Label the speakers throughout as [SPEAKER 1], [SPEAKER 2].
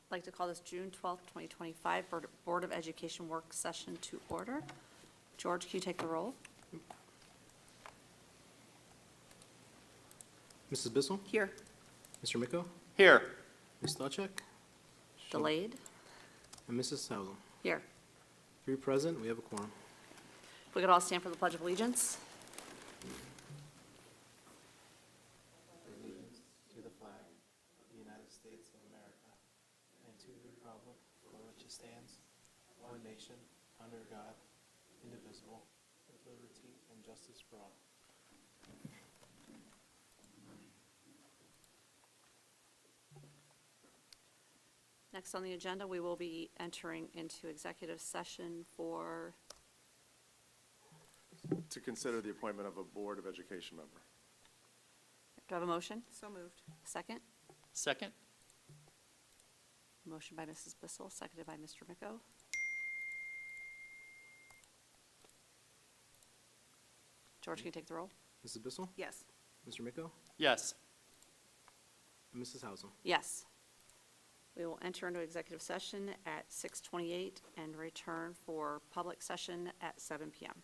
[SPEAKER 1] I'd like to call this June 12th, 2025 Board of Education Work Session to order. George, can you take the roll?
[SPEAKER 2] Mrs. Bissell?
[SPEAKER 1] Here.
[SPEAKER 2] Mr. Miko?
[SPEAKER 3] Here.
[SPEAKER 2] Ms. Stavcek?
[SPEAKER 1] Delayed.
[SPEAKER 2] And Mrs. Hausum.
[SPEAKER 1] Here.
[SPEAKER 2] 3 present, we have a quorum.
[SPEAKER 1] If we could all stand for the Pledge of Allegiance.
[SPEAKER 2] Allegiance to the flag of the United States of America and to the republic for which it stands, one nation, under God, indivisible, with liberty and justice for all.
[SPEAKER 1] Next on the agenda, we will be entering into executive session for,
[SPEAKER 3] To consider the appointment of a Board of Education member.
[SPEAKER 1] do I have a motion?
[SPEAKER 4] So moved.
[SPEAKER 1] Second?
[SPEAKER 5] Second?
[SPEAKER 1] Motion by Mrs. Bissell, seconded by Mr. Miko. George, can you take the roll?
[SPEAKER 2] Mrs. Bissell?
[SPEAKER 4] Yes.
[SPEAKER 2] Mr. Miko?
[SPEAKER 5] Yes.
[SPEAKER 2] And Mrs. Hausum.
[SPEAKER 1] Yes. We will enter into executive session at 6:28 and return for public session at 7 p.m.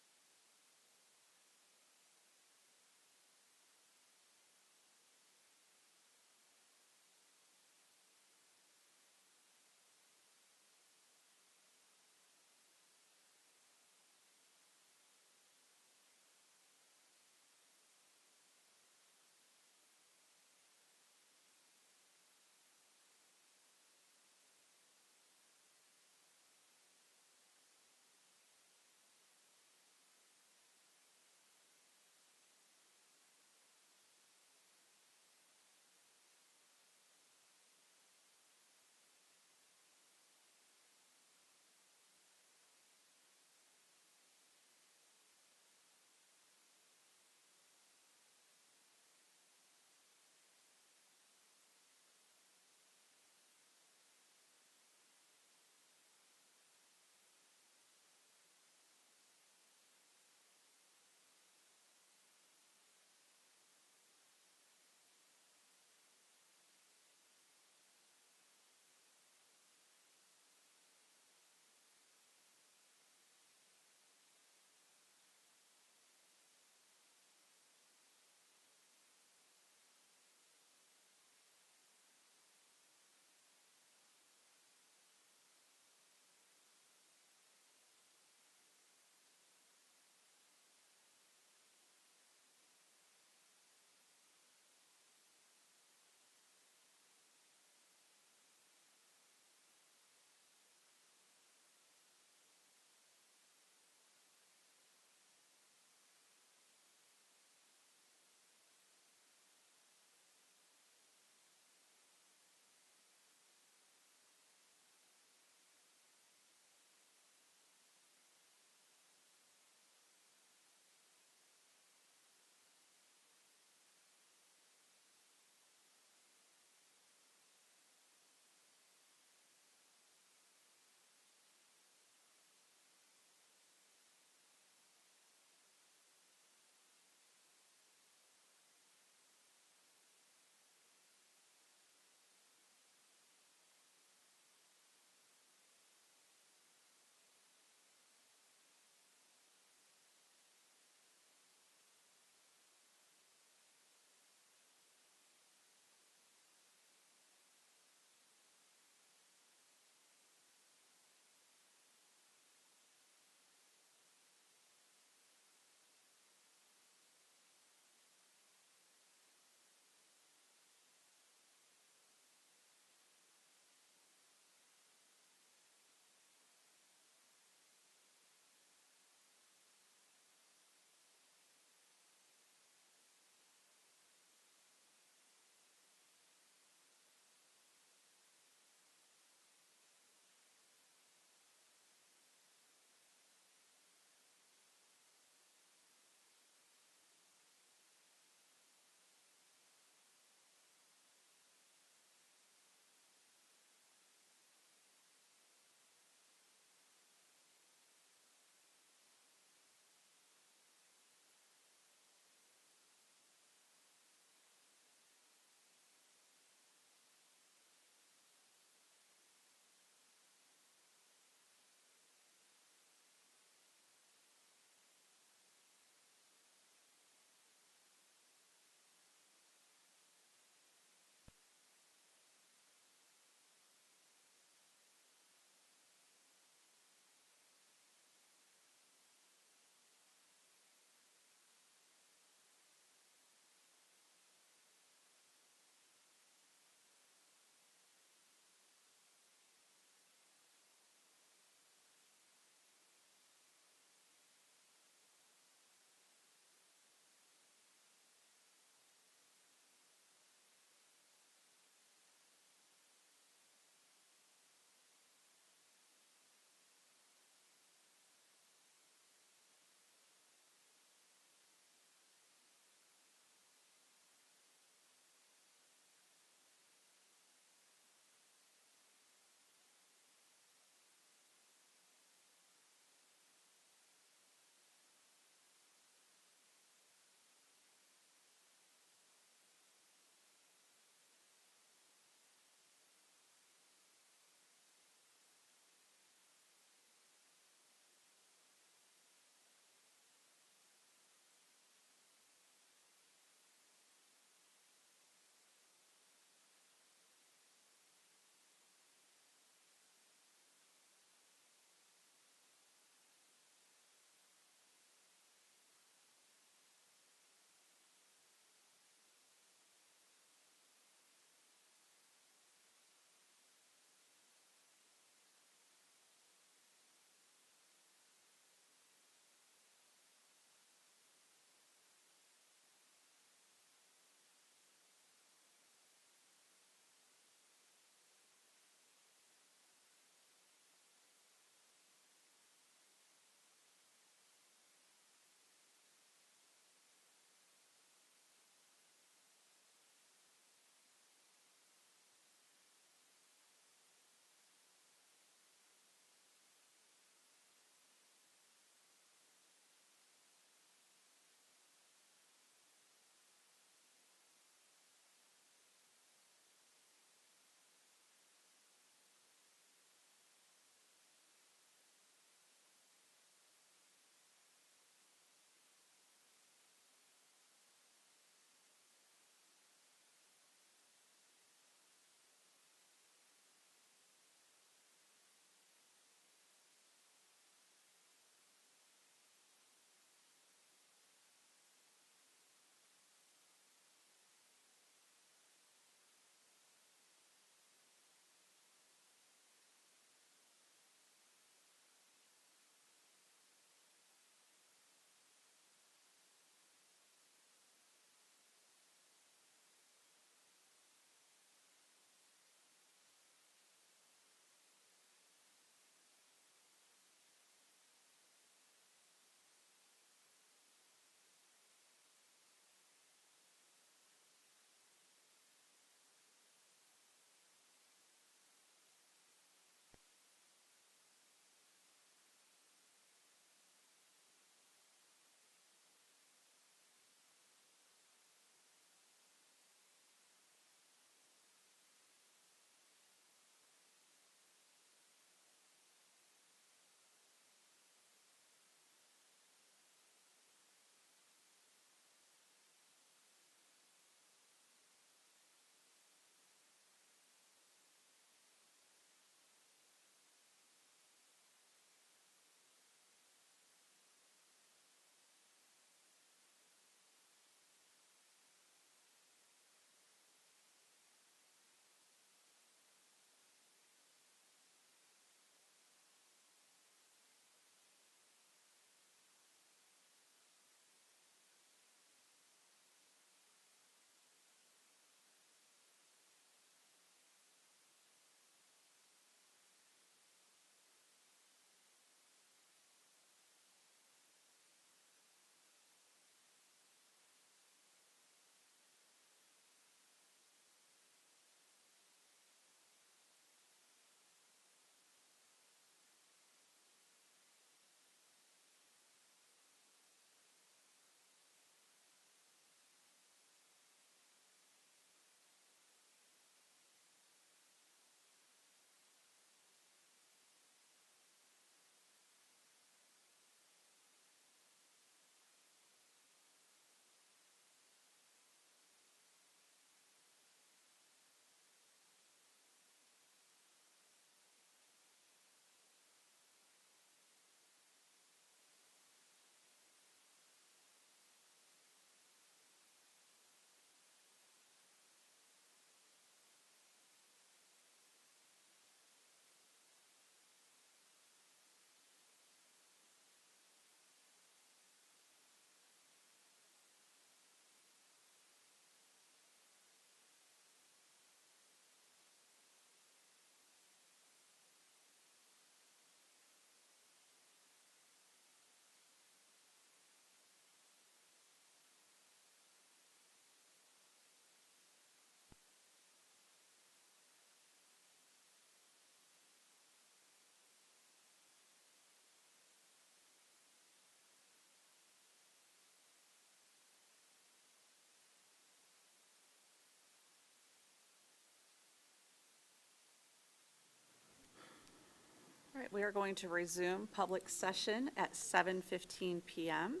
[SPEAKER 1] right, we are going to resume public session at 7:15 PM.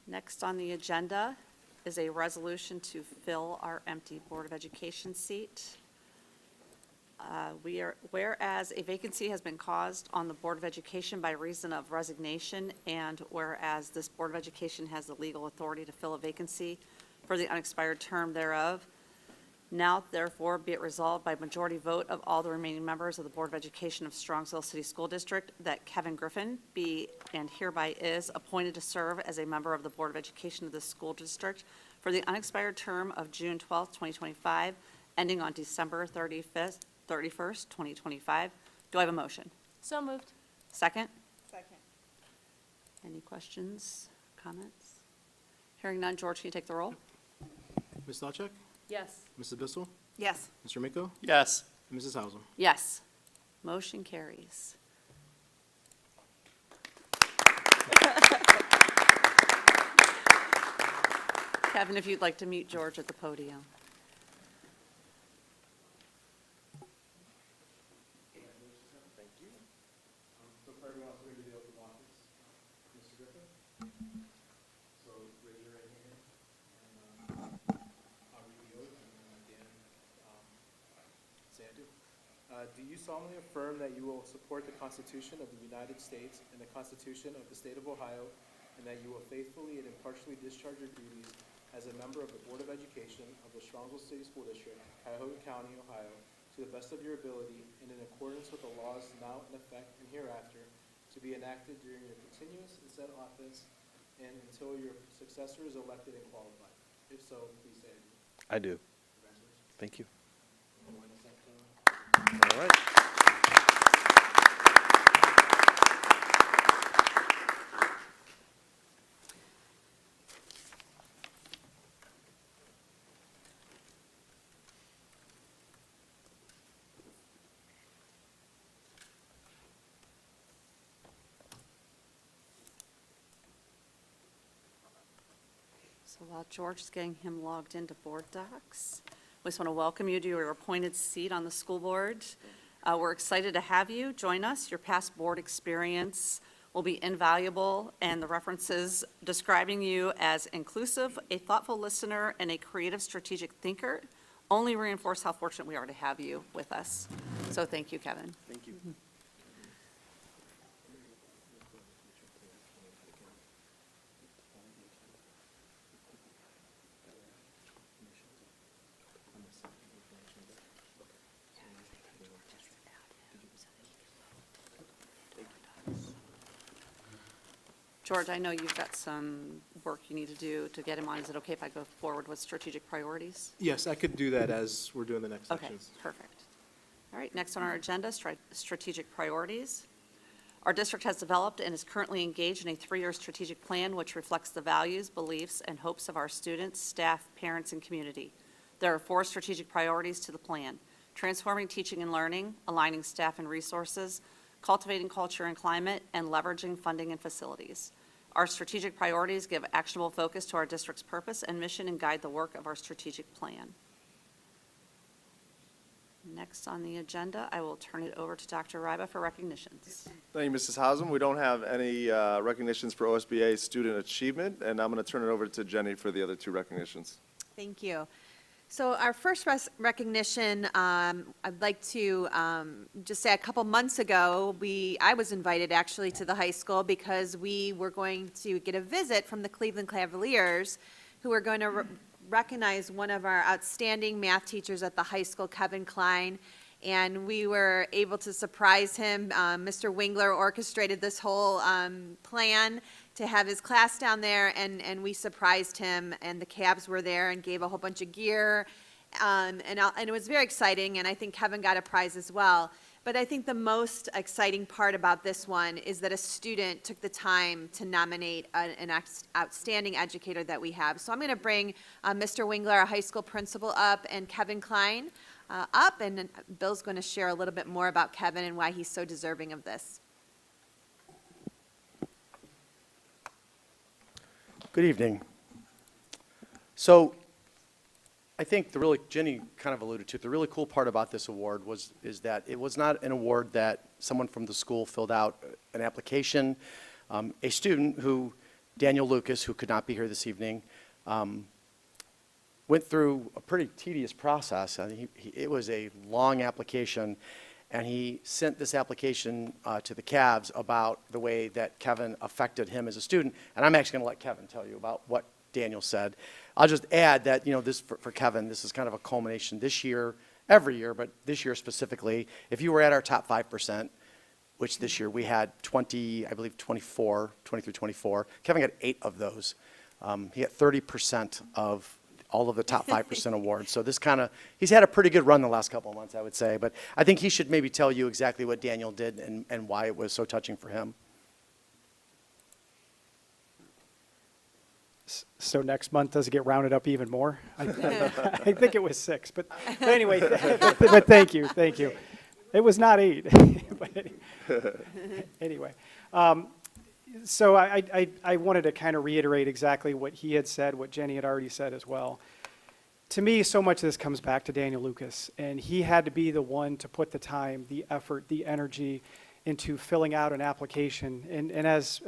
[SPEAKER 1] Next on the agenda is a resolution to fill our empty Board of Education seat. Whereas a vacancy has been caused on the Board of Education by reason of resignation, and whereas this Board of Education has the legal authority to fill a vacancy for the unexpired term thereof, now therefore be it resolved by majority vote of all the remaining members of the Board of Education of Strongsville City School District that Kevin Griffin be and hereby is appointed to serve as a member of the Board of Education of the school district for the unexpired term of June 12th, 2025, ending on December 31st, 2025. Do I have a motion?
[SPEAKER 4] So moved.
[SPEAKER 1] Second?
[SPEAKER 4] Second.
[SPEAKER 1] Any questions, comments? Hearing none, George, can you take the roll?
[SPEAKER 2] Ms. Stavcek?
[SPEAKER 4] Yes.
[SPEAKER 2] Mrs. Bissell?
[SPEAKER 1] Yes.
[SPEAKER 2] Mr. Miko?
[SPEAKER 5] Yes.
[SPEAKER 2] And Mrs. Hausum?
[SPEAKER 1] Yes. Motion carries. Kevin, if you'd like to meet George at the podium.
[SPEAKER 2] Thank you. So for everyone else, we're going to do the oath of office. Mr. Griffin? So raise your right hand and I'll read the oath and then at the end, say I do. Do you solemnly affirm that you will support the Constitution of the United States and the Constitution of the State of Ohio, and that you will faithfully and impartially discharge your duties as a member of the Board of Education of the Strongsville City School District, Cuyahoga County, Ohio, to the best of your ability and in accordance with the laws now in effect and hereafter to be enacted during your continuance in said office and until your successor is elected and qualified? If so, please say I do.
[SPEAKER 5] I do.
[SPEAKER 2] Congratulations.
[SPEAKER 5] Thank you.
[SPEAKER 2] Everyone is up to-
[SPEAKER 5] All right.
[SPEAKER 1] So while George is getting him logged into Board Docs, we just want to welcome you to your appointed seat on the school board. We're excited to have you join us. Your past board experience will be invaluable, and the references describing you as inclusive, a thoughtful listener, and a creative strategic thinker only reinforce how fortunate we are to have you with us. So thank you, Kevin.
[SPEAKER 3] Thank you.
[SPEAKER 1] George, I know you've got some work you need to do to get him on. Is it okay if I go forward with strategic priorities?
[SPEAKER 2] Yes, I could do that as we're doing the next
[SPEAKER 1] Okay,
[SPEAKER 2] sections.
[SPEAKER 1] perfect. All right, next on our agenda, strategic priorities. Our district has developed and is currently engaged in a 3-year strategic plan which reflects the values, beliefs, and hopes of our students, staff, parents, and community. There are 4 strategic priorities to the plan: transforming teaching and learning, aligning staff and resources, cultivating culture and climate, and leveraging funding and facilities. Our strategic priorities give actionable focus to our district's purpose and mission and guide the work of our strategic plan. Next on the agenda, I will turn it over to Dr. Ryba for recognitions.
[SPEAKER 3] Thank you, Mrs. Hausum. We don't have any recognitions for OSBA student achievement, and I'm going to turn it over to Jenny for the other 2 recognitions.
[SPEAKER 6] Thank you. So our first recognition, I'd like to just say a couple months ago, I was invited actually to the high school because we were going to get a visit from the Cleveland Cavaliers, who were going to recognize one of our outstanding math teachers at the high school, Kevin Klein. And we were able to surprise him. Mr. Wingler orchestrated this whole plan to have his class down there, and we surprised him, and the Cavs were there and gave a whole bunch of gear, and it was very exciting, and I think Kevin got a prize as well. But I think the most exciting part about this one is that a student took the time to nominate an outstanding educator that we have. So I'm going to bring Mr. Wingler, our high school principal, up, and Kevin Klein up, and Bill's going to share a little bit more about Kevin and why he's so deserving of this.
[SPEAKER 5] Good evening. So
[SPEAKER 4] I think Jenny kind of alluded to it, the really cool part about this award is that it was not an award that someone from the school filled out an application. A student Daniel Lucas, who could not be here this evening, went through a pretty tedious process. I mean, it was a long application, and he sent this application to the Cavs about the way that Kevin affected him as a student. And I'm actually going to let Kevin tell you about what Daniel said. I'll just add that, this for Kevin, this is kind of a culmination this year, every year, but this year specifically. If you were at our top 5%, which this year we had 20 through 24, Kevin got 8 of those. He got 30% of all of the top 5% awards. So he's had a pretty good run the last couple of months, I would say. But I think he should maybe tell you exactly what Daniel did and why it was so touching for him.
[SPEAKER 5] So next month, does it get rounded up even more? I think it was 6, but anyway, but thank you. It was not 8, but anyway. So I wanted to kind of reiterate exactly what he had said, what Jenny had already said as well. To me, so much of this comes back to Daniel Lucas, and he had to be the one to put the time, the effort, the energy into filling out an application. And as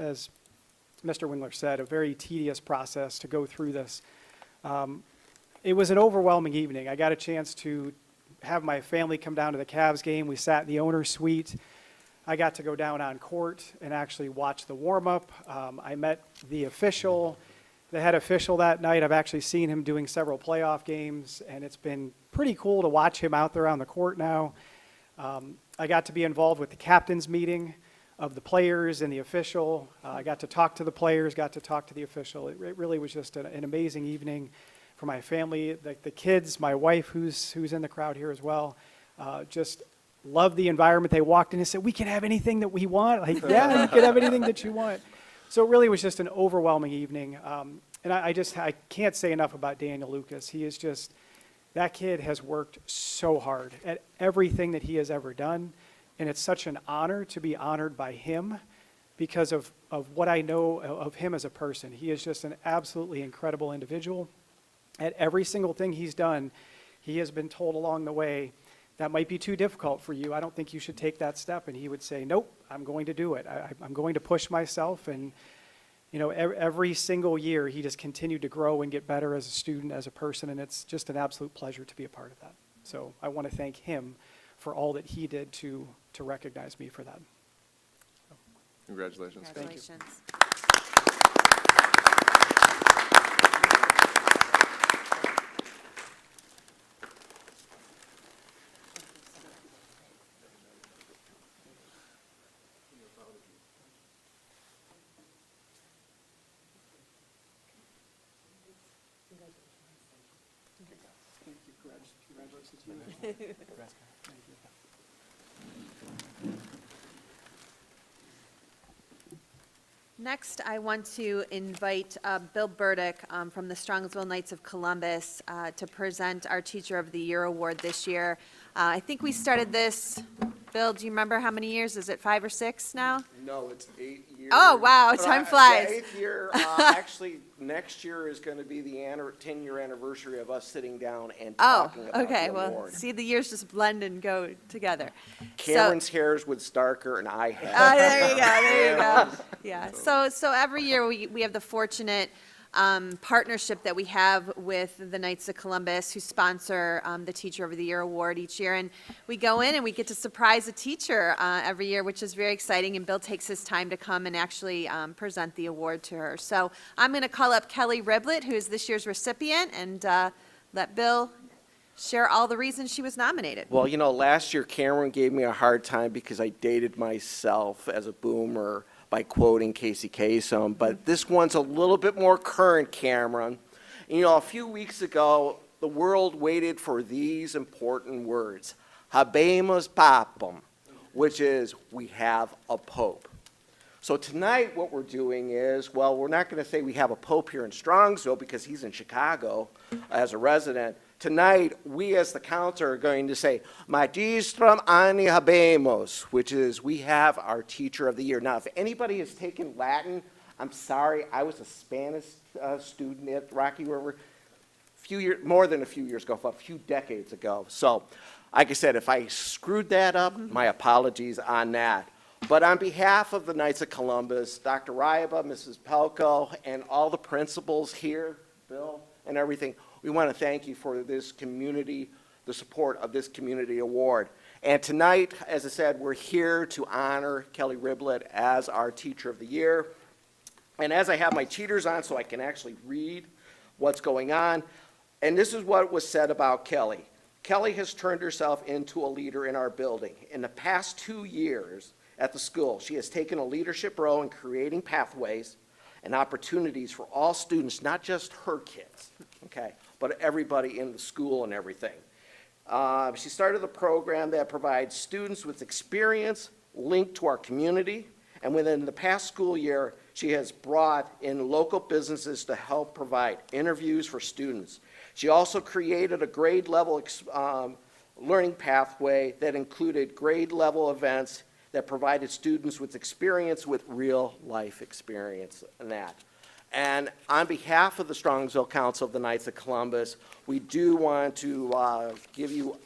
[SPEAKER 5] Mr. Wingler said, a very tedious process to go through this. It was an overwhelming evening. I got a chance to have my family come down to the Cavs game. We sat in the owner's suite. I got to go down on court and actually watch the warm-up. I met the head official that night. I've actually seen him doing several playoff games, and it's been pretty cool to watch him out there on the court now. I got to be involved with the captain's meeting of the players and the official. I got to talk to the players, got to talk to the official. It really was just an amazing evening for my family, the kids, my wife, who's in the crowd here as well. Just loved the environment. They walked in and said, "We can have anything that we want." Like, yeah, you can have anything that you want. So it really was just an overwhelming evening. And I can't say enough about Daniel Lucas. That kid has worked so hard at everything that he has ever done. And it's such an honor to be honored by him because of what I know of him as a person. He is just an absolutely incredible individual. At every single thing he's done, he has been told along the way, that might be too difficult for you. I don't think you should take that step. And he would say, nope, I'm going to do it. I'm going to push myself. And, every single year, he just continued to grow and get better as a student, as a person. And it's just an absolute pleasure to be a part of that. So I want to thank him for all that he did to recognize me for that.
[SPEAKER 3] Congratulations.
[SPEAKER 6] Congratulations. Next, I want to invite Bill Burdick from the Strongsville Knights of Columbus to present our Teacher of the Year Award this year. I think we started this, Bill, do you remember how many years? Is it 5 or 6 now?
[SPEAKER 7] No, it's 8 years.
[SPEAKER 6] Oh, wow, time flies.
[SPEAKER 7] The 8th year, actually, next year is going to be the 10-year anniversary of us sitting down and
[SPEAKER 6] Oh,
[SPEAKER 7] talking about
[SPEAKER 6] okay,
[SPEAKER 7] the
[SPEAKER 6] well,
[SPEAKER 7] award.
[SPEAKER 6] see, the years just blend and go together.
[SPEAKER 7] Cameron's hairs was darker, and I had.
[SPEAKER 6] Oh, there you go. Yeah, so every year we have the fortunate partnership that we have with the Knights of Columbus, who sponsor the Teacher of the Year Award each year. And we go in and we get to surprise a teacher every year, which is very exciting. And Bill takes his time to come and actually present the award to her. So I'm going to call up Kelly Riblett, who is this year's recipient, and let Bill share all the reasons she was nominated.
[SPEAKER 7] Well, last year Cameron gave me a hard time because I dated myself as a boomer by quoting Casey Kasem, but this one's a little bit more current, Cameron. A few weeks ago, the world waited for these important words, habemus papam, which is we have a pope. So tonight what we're doing is, well, we're not going to say we have a pope here in Strongsville because he's in Chicago as a resident. Tonight, we as the council are going to say, magistrum anni habemus, which is we have our Teacher of the Year. Now, if anybody has taken Latin, I'm sorry, I was a Spanish student at Rocky River. more than a few years ago, a few decades ago. So, like I said, if I screwed that up, my apologies on that. But on behalf of the Knights of Columbus, Dr. Ryaba, Mrs. Pelko, and all the principals here, Bill, and everything, we want to thank you for this community, the support of this community award. And tonight, as I said, we're here to honor Kelly Riblett as our Teacher of the Year. And as I have my cheaters on so I can actually read what's going on, and this is what was said about Kelly. Kelly has turned herself into a leader in our building. In the past 2 years at the school, she has taken a leadership role in creating pathways and opportunities for all students, not just her kids, okay, but everybody in the school and everything. She started the program that provides students with experience linked to our community, and within the past school year, she has brought in local businesses to help provide interviews for students. She also created a grade level learning pathway that included grade level events that provided students with experience with real life experience in that. And on behalf of the Strongsville Council of the Knights of Columbus, we do want to give you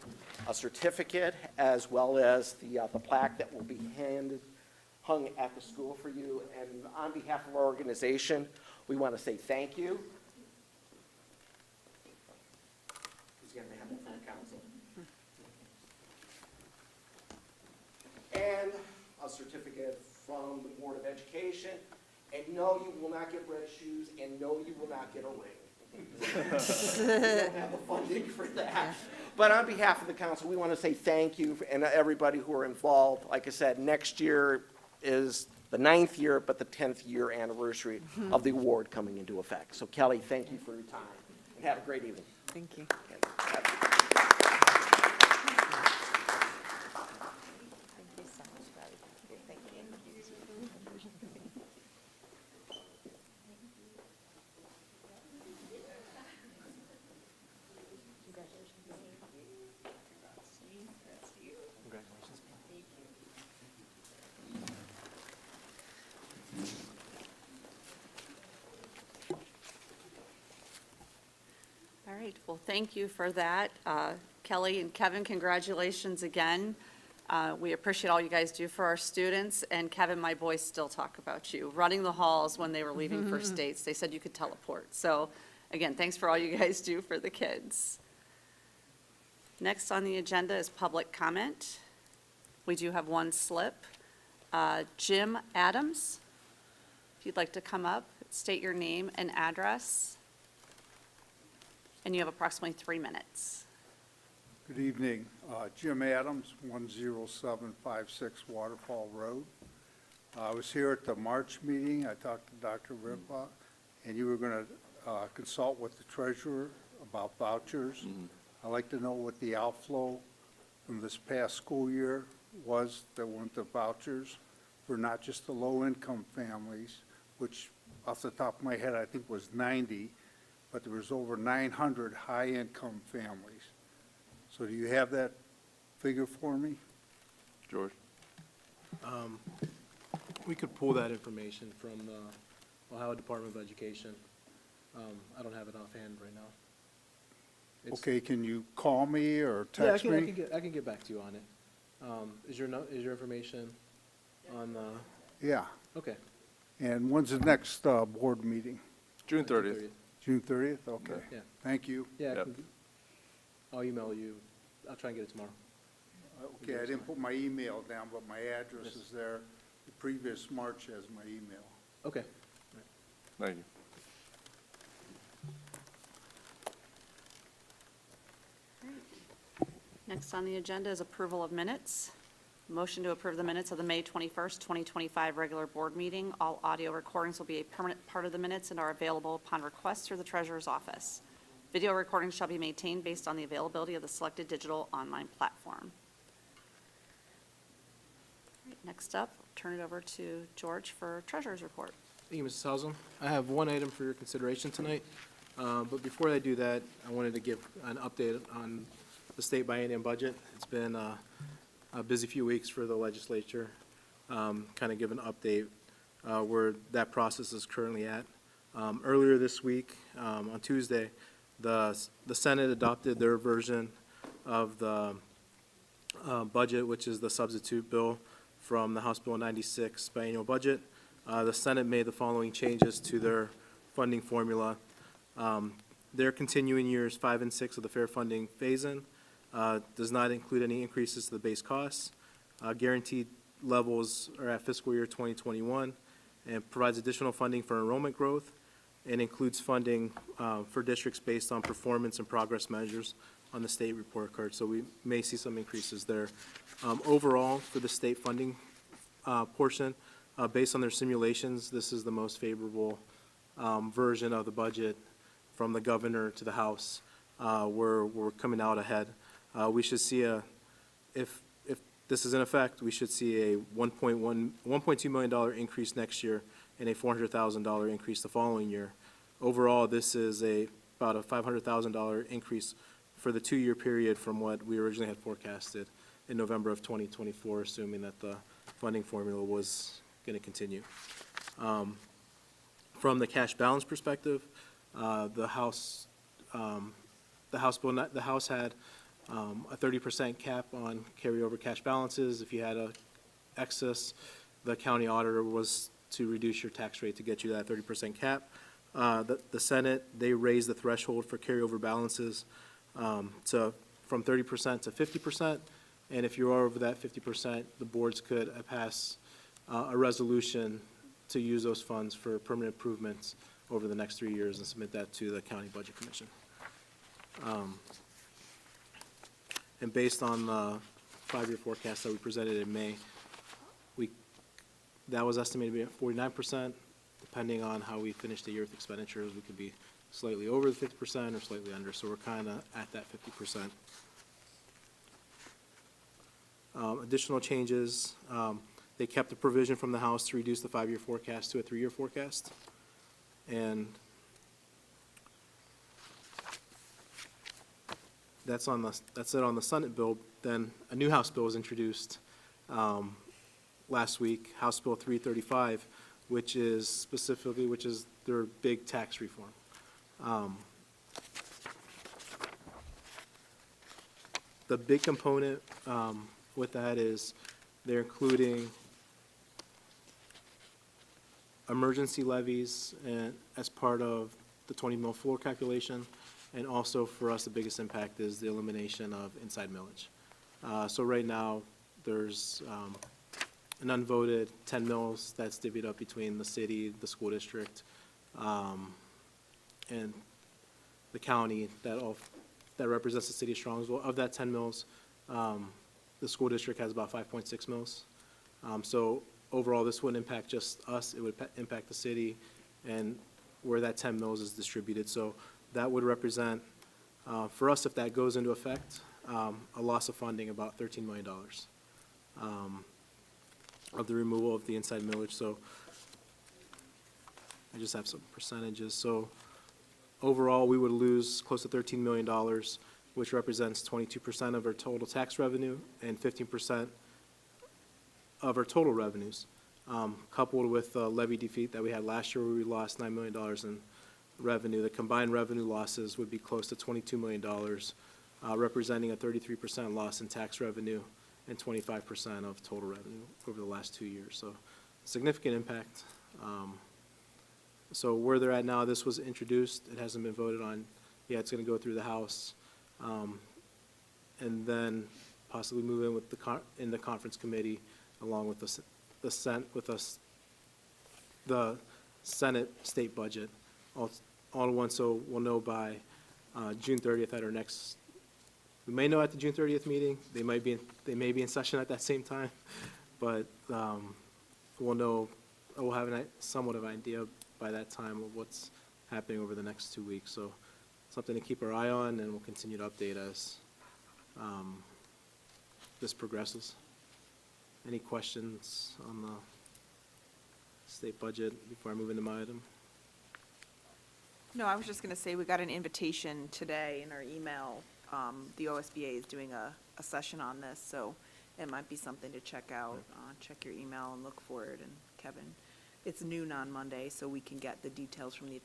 [SPEAKER 7] a certificate as well as the plaque that will be hung at the school for you. And on behalf of our organization, we want to say thank you. Who's going to have it from the council? And a certificate from the Board of Education. And no, you will not get red shoes, and no, you will not get a ring. We don't have the funding for that. But on behalf of the council, we want to say thank you and everybody who are involved. Like I said, next year is the 9th year, but the 10th year anniversary of the award coming into effect. So Kelly, thank you for your time, and have a great evening.
[SPEAKER 6] Thank you.
[SPEAKER 2] Congratulations.
[SPEAKER 1] All right, well, thank you for that. Kelly and Kevin, congratulations again. We appreciate all you guys do for our students, and Kevin, my boys still talk about you, running the halls when they were leaving for states. They said you could teleport. So, again, thanks for all you guys do for the kids. Next on the agenda is public comment. We do have one slip. Jim Adams, if you'd like to come up, state your name and address. And you have approximately 3 minutes.
[SPEAKER 8] Good evening. Jim Adams, 10756 Waterfall Road. I was here at the March meeting. I talked to Dr. Ripa, and you were going to consult with the treasurer about vouchers. I'd like to know what the outflow from this past school year was that went to vouchers for not just the low-income families, which off the top of my head I think was 90, but there was over 900 high-income families. So do you have that figure for me?
[SPEAKER 3] George?
[SPEAKER 2] We could pull that information from the Ohio Department of Education. I don't have it offhand right now. It's-
[SPEAKER 8] Okay, can you call me or
[SPEAKER 2] Yeah,
[SPEAKER 8] text me?
[SPEAKER 2] I can get back to you on it. Is your information on the,
[SPEAKER 8] Yeah.
[SPEAKER 2] okay.
[SPEAKER 8] And when's the next board meeting?
[SPEAKER 3] June 30th.
[SPEAKER 8] June 30th? Okay.
[SPEAKER 2] Yeah.
[SPEAKER 8] Thank you.
[SPEAKER 2] Yeah,
[SPEAKER 3] Yep.
[SPEAKER 2] I'll email you. I'll try and get it tomorrow.
[SPEAKER 8] Okay, I didn't put my email down, but my address is there. The previous March has my email.
[SPEAKER 2] Okay.
[SPEAKER 3] Thank you.
[SPEAKER 1] Next on the agenda is approval of minutes. Motion to approve the minutes of the May 21st, 2025 regular board meeting. All audio recordings will be a permanent part of the minutes and are available upon request through the treasurer's office. Video recordings shall be maintained based on the availability of the selected digital online platform. All right, next up, turn it over to George for treasurer's report.
[SPEAKER 2] Thank you, Mrs. Hausum. I have one item for your consideration tonight. But before I do that, I wanted to give an update on the state biennium budget. It's been a busy few weeks for the legislature. Kind of give an update where that process is currently at. Earlier this week, on Tuesday, The Senate adopted their version of the budget, which is the substitute bill from the House Bill 96 biannual budget. The Senate made the following changes to their funding formula. Their continuing years 5 and 6 of the fair funding phase-in does not include any increases to the base costs. Guaranteed levels are at fiscal year 2021 and provides additional funding for enrollment growth and includes funding for districts based on performance and progress measures on the state report card. So we may see some increases there. Overall, for the state funding portion, based on their simulations, this is the most favorable version of the budget from the governor to the House. We're coming out ahead. We should see if this is in effect, we should see a $1.2 million increase next year and a $400,000 increase the following year. Overall, this is about a $500,000 increase for the 2-year period from what we originally had forecasted in November of 2024, assuming that the funding formula was going to continue. From the cash balance perspective, the House had a 30% cap on carryover cash balances. If you had a excess, the county auditor was to reduce your tax rate to get you that 30% cap. The Senate, they raised the threshold for carryover balances from 30% to 50%. And if you're over that 50%, the boards could pass a resolution to use those funds for permanent improvements over the next 3 years and submit that to the County Budget Commission. And based on the 5-year forecast that we presented in May, that was estimated to be at 49%. Depending on how we finish the year with expenditures, we could be slightly over the 50% or slightly under, so we're kind of at that 50%. Additional changes, they kept the provision from the House to reduce the 5-year forecast to a 3-year forecast. And that's it on the Senate bill. Then a new House bill was introduced last week, House Bill 335, which is their big tax reform. The big component with that is they're including emergency levies as part of the 20 mil floor calculation, and also for us, the biggest impact is the elimination of inside millage. So right now, there's an unvoted 10 mils that's divvied up between the city, the school district, and the county that represents the city of Strongsville. Of that 10 mils, the school district has about 5.6 mils. So overall, this wouldn't impact just us, it would impact the city and where that 10 mils is distributed. So that would represent, for us, if that goes into effect, a loss of funding about $13 million of the removal of the inside millage. So I just have some percentages. So overall, we would lose close to $13 million, which represents 22% of our total tax revenue and 15% of our total revenues, coupled with the levy defeat that we had last year where we lost $9 million in revenue. The combined revenue losses would be close to $22 million, representing a 33% loss in tax revenue and 25% of total revenue over the last 2 years. So significant impact. So where they're at now, this was introduced. It hasn't been voted on yet. It's going to go through the House. And then possibly move in with in the conference committee along with the Senate state budget all at once. So we'll know by June 30th at our next. We may know at the June 30th meeting. They may be in session at that same time, but we'll know. We'll have somewhat of an idea by that time of what's happening over the next 2 weeks. So something to keep our eye on, and we'll continue to update as this progresses. Any questions on the state budget before I move into my item?
[SPEAKER 9] No, I was just going to say, we got an invitation today in our email. The OSBA is doing a session on this, so it might be something to check out. Check your email and look for it. And Kevin, it's noon on Monday, so we can get the details from the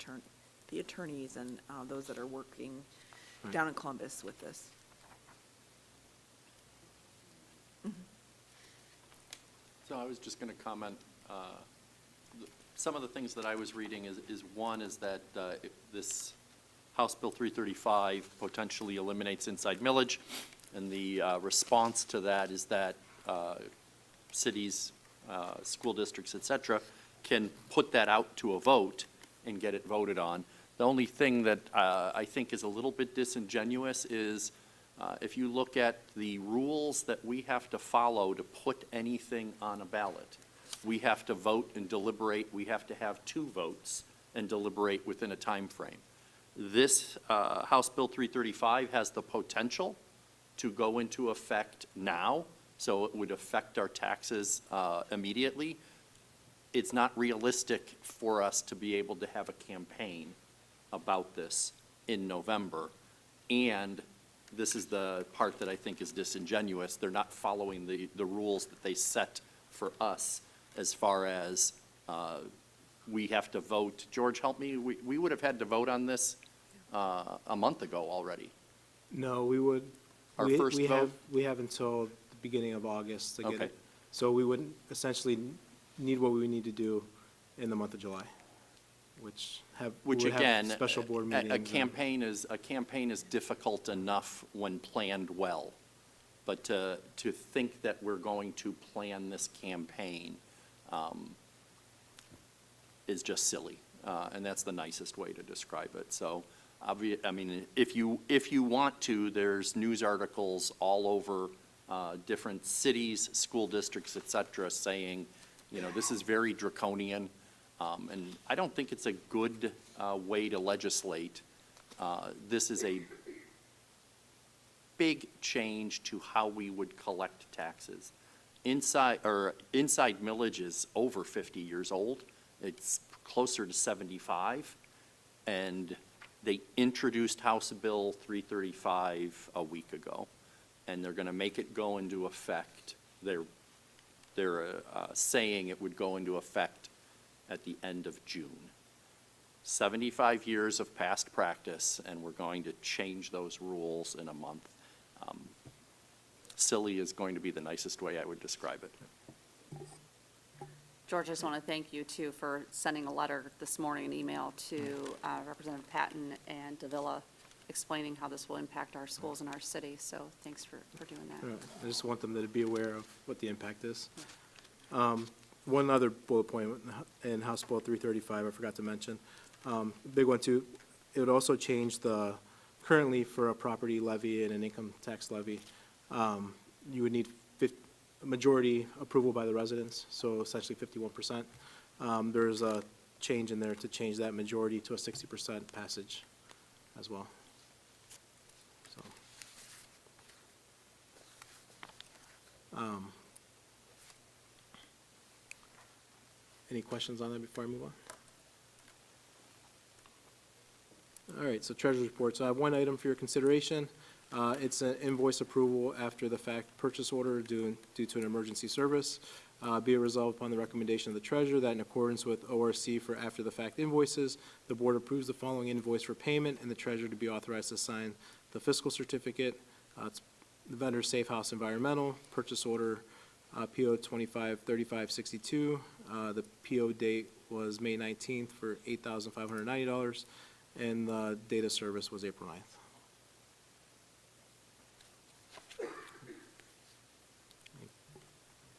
[SPEAKER 9] the attorneys and those that are working down in Columbus with this.
[SPEAKER 10] So I was just going to comment, some of the things that I was reading is one is that this House Bill 335 potentially eliminates inside millage, and the response to that is that cities, school districts, et cetera, can put that out to a vote and get it voted on. The only thing that I think is a little bit disingenuous is if you look at the rules that we have to follow to put anything on a ballot, we have to vote and deliberate, we have to have 2 votes and deliberate within a time frame. This House Bill 335 has the potential to go into effect now, so it would affect our taxes immediately. It's not realistic for us to be able to have a campaign about this in November. And this is the part that I think is disingenuous. They're not following the rules that they set for us as far as we have to vote. George, help me. We would have had to vote on this a month ago already.
[SPEAKER 2] No, we would.
[SPEAKER 10] Our
[SPEAKER 2] we-
[SPEAKER 10] first
[SPEAKER 2] we
[SPEAKER 10] vote?
[SPEAKER 2] have- We have until the beginning of August to get
[SPEAKER 10] Okay.
[SPEAKER 2] it. So we would essentially need what we need to do in the month of July, which
[SPEAKER 10] Which
[SPEAKER 2] would have
[SPEAKER 10] again,
[SPEAKER 2] special board
[SPEAKER 10] a
[SPEAKER 2] meetings. and-
[SPEAKER 10] campaign is difficult enough when planned well. But to think that we're going to plan this campaign is just silly. And that's the nicest way to describe it. So, I mean, if you want to, there's news articles all over different cities, school districts, et cetera, saying, you know, this is very draconian. And I don't think it's a good way to legislate. This is a big change to how we would collect taxes. Inside millage is over 50 years old. It's closer to 75. And they introduced House Bill 335 a week ago. And they're going to make it go into effect. They're saying it would go into effect at the end of June. 75 years of past practice, and we're going to change those rules in a month. Silly is going to be the nicest way I would describe it.
[SPEAKER 1] George, I just want to thank you, too, for sending a letter this morning, an email to Representative Patton and Davila, explaining how this will impact our schools and our city. So thanks for doing that.
[SPEAKER 2] Yeah, I just want them to be aware of what the impact is. One other bullet point in House Bill 335 I forgot to mention. Big one, too. It would also change currently for a property levy and an income tax levy, you would need majority approval by the residents, so essentially 51%. There's a change in there to change that majority to a 60% passage as well. So, any questions on that before I move on? All right, so treasurer's report. So I have one item for your consideration. It's an invoice approval after the fact purchase order due to an emergency service. Be it resolved upon the recommendation of the treasurer that in accordance with ORC for after the fact invoices, the board approves the following invoice for payment and the treasurer to be authorized to sign the fiscal certificate. It's the vendor Safe House Environmental, purchase order PO 253562. The PO date was May 19th for $8,590, and the date of service was April 9th.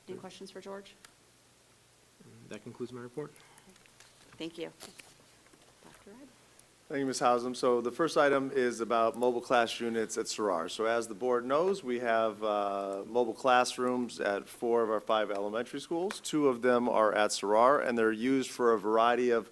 [SPEAKER 1] Any questions for George?
[SPEAKER 2] That concludes my report.
[SPEAKER 1] Thank you. Dr. Ed?
[SPEAKER 3] Thank you, Ms. Hausum. So the first item is about mobile class units at Sarar. So as the board knows, we have mobile classrooms at 4 of our 5 elementary schools. 2 of them are at Sarar, and they're used for a variety of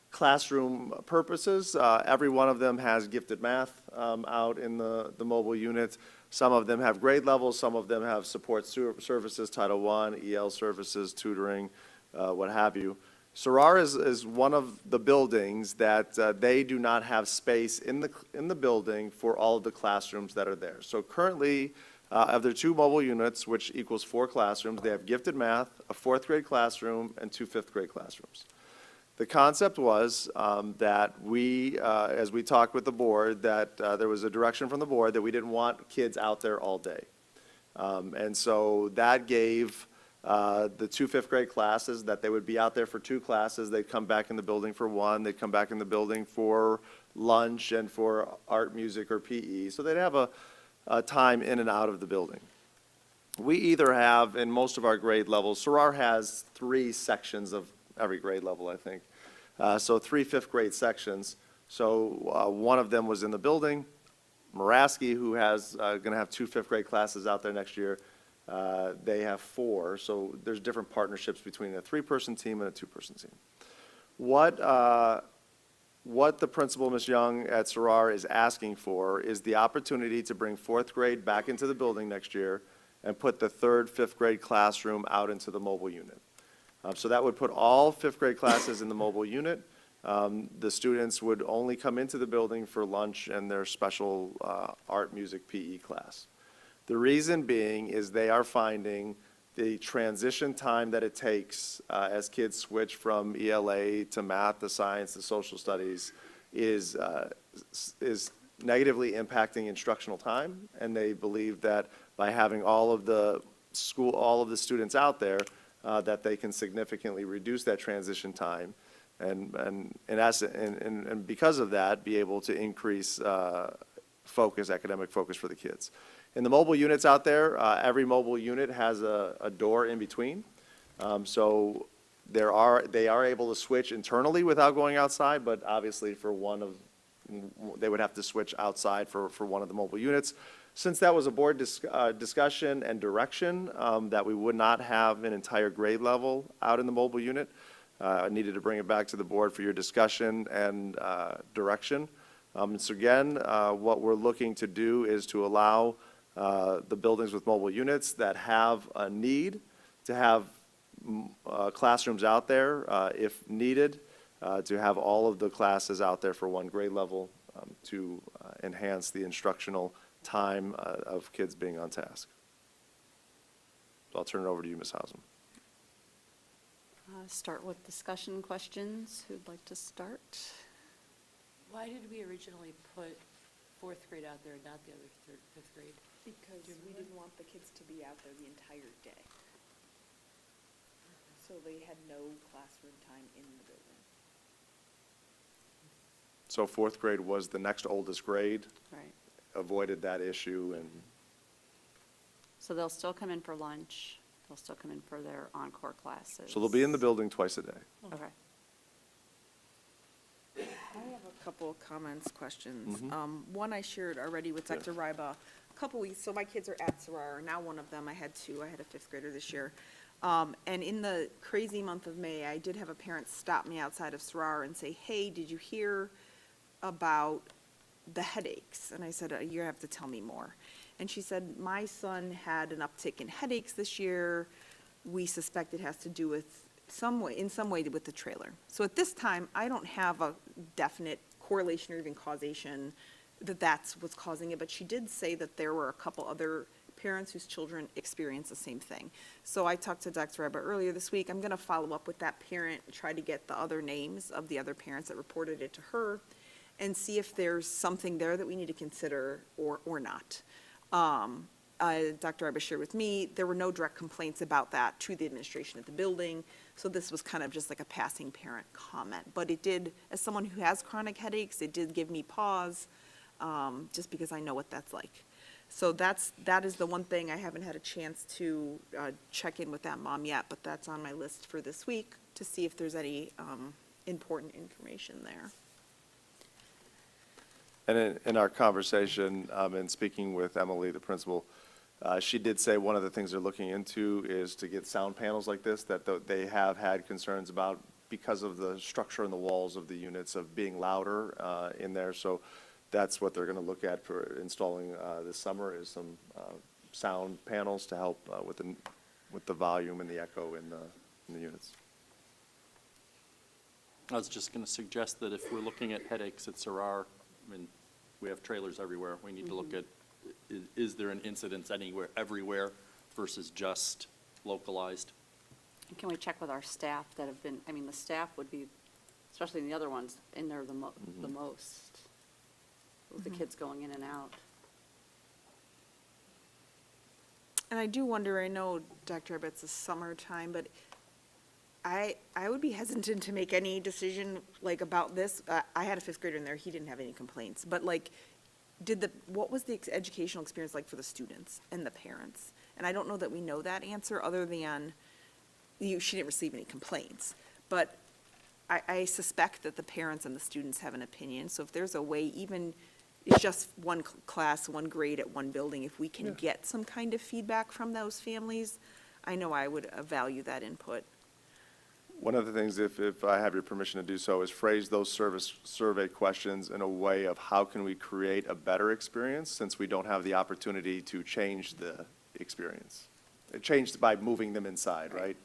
[SPEAKER 3] classroom purposes. Every one of them has gifted math out in the mobile units. Some of them have grade levels, some of them have support services, Title I, EL services, tutoring, what have you. Sarar is one of the buildings that they do not have space in the building for all of the classrooms that are there. So currently, of their 2 mobile units, which equals 4 classrooms, they have gifted math, a 4th grade classroom, and 2 5th grade classrooms. The concept was that we, as we talked with the board, that there was a direction from the board that we didn't want kids out there all day. And so that gave the 2 fifth-grade classes that they would be out there for 2 classes. They'd come back in the building for 1. They'd come back in the building for lunch and for art, music, or PE. So they'd have a time in and out of the building. We either have, in most of our grade levels, Sarar has 3 sections of every grade level, I think. So 3 fifth-grade sections. So one of them was in the building. Maraski, who has going to have 2 fifth-grade classes out there next year, they have 4. So there's different partnerships between a 3-person team and a 2-person team. What the principal, Ms. Young, at Sarar is asking for is the opportunity to bring 4th grade back into the building next year and put the 3rd, 5th grade classroom out into the mobile unit. So that would put all 5th grade classes in the mobile unit. The students would only come into the building for lunch and their special art, music, PE class. The reason being is they are finding the transition time that it takes as kids switch from ELA to math to science to social studies is negatively impacting instructional time, and they believe that by having all of the students out there, that they can significantly reduce that transition time, and because of that, be able to increase academic focus for the kids. In the mobile units out there, every mobile unit has a door in between. So they are able to switch internally without going outside, but obviously they would have to switch outside for one of the mobile units. Since that was a board discussion and direction, that we would not have an entire grade level out in the mobile unit, I needed to bring it back to the board for your discussion and direction. So again, what we're looking to do is to allow the buildings with mobile units that have a need to have classrooms out there, if needed, to have all of the classes out there for 1 grade level to enhance the instructional time of kids being on task. So I'll turn it over to you, Ms. Hausum.
[SPEAKER 1] Start with discussion questions. Who'd like to start?
[SPEAKER 11] Why did we originally put 4th grade out there and not the other 3rd, 5th grade?
[SPEAKER 9] Because we didn't want the kids to be out there the entire day. So they had no classroom time in the building.
[SPEAKER 3] So 4th grade was the next oldest grade,
[SPEAKER 1] Right.
[SPEAKER 3] avoided that issue, and
[SPEAKER 1] So they'll still come in for lunch. They'll still come in for their encore classes.
[SPEAKER 3] so they'll be in the building twice a day.
[SPEAKER 1] Okay.
[SPEAKER 9] I have a couple of comments, questions. One I shared already with Dr. Ryba a couple weeks, so my kids are at Sarar, now one of them, I had 2, I had a 5th grader this year. And in the crazy month of May, I did have a parent stop me outside of Sarar and say, hey, did you hear about the headaches? And I said, you have to tell me more. And she said, my son had an uptick in headaches this year. We suspect it has to do with in some way with the trailer. So at this time, I don't have a definite correlation or even causation that that's what's causing it, but she did say that there were a couple other parents whose children experienced the same thing. So I talked to Dr. Reba earlier this week. I'm going to follow up with that parent, try to get the other names of the other parents that reported it to her, and see if there's something there that we need to consider or not. Dr. Reba shared with me, there were no direct complaints about that to the administration at the building, so this was kind of just like a passing parent comment. But it did, as someone who has chronic headaches, it did give me pause, just because I know what that's like. So that is the one thing I haven't had a chance to check in with that mom yet, but that's on my list for this week to see if there's any important information there.
[SPEAKER 3] And in our conversation, and speaking with Emily, the principal, she did say one of the things they're looking into is to get sound panels like this that they have had concerns about because of the structure in the walls of the units of being louder in there. So that's what they're going to look at for installing this summer is some sound panels to help with the volume and the echo in the units.
[SPEAKER 10] I was just going to suggest that if we're looking at headaches at Sarar, I mean, we have trailers everywhere. We need to look at, is there an incidence everywhere versus just localized?
[SPEAKER 1] And can we check with our staff that have been, I mean, the staff would be especially in the other ones, in there the most, with the kids going in and out.
[SPEAKER 9] And I do wonder, I know, Dr. Ibbett, it's the summertime, but I would be hesitant to make any decision, like, about this. I had a fifth grader in there, he didn't have any complaints, but like, what was the educational experience like for the students and the parents? And I don't know that we know that answer, other than she didn't receive any complaints. But I suspect that the parents and the students have an opinion, so if there's a way, even, it's just one class, one grade at one building, if we can get some kind of feedback from those families, I know I would value that input.
[SPEAKER 3] One of the things, if I have your permission to do so, is phrase those survey questions in a way of how can we create a better experience, since we don't have the opportunity to change the experience. It changed by moving them inside, right?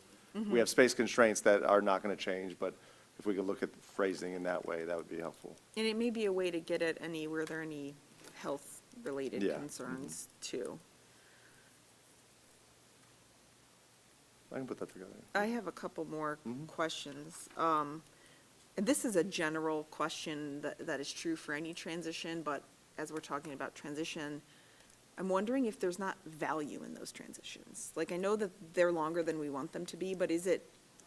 [SPEAKER 3] We have space constraints that are not going to change, but if we could look at the phrasing in that way, that would be helpful.
[SPEAKER 9] And it may be a way to get at were there any health-related
[SPEAKER 3] Yeah.
[SPEAKER 9] concerns too.
[SPEAKER 3] I can put that together.
[SPEAKER 9] I have a couple more questions. And this is a general question that is true for any transition, but as we're talking about transition, I'm wondering if there's not value in those transitions. Like, I know that they're longer than we want them to be, but is it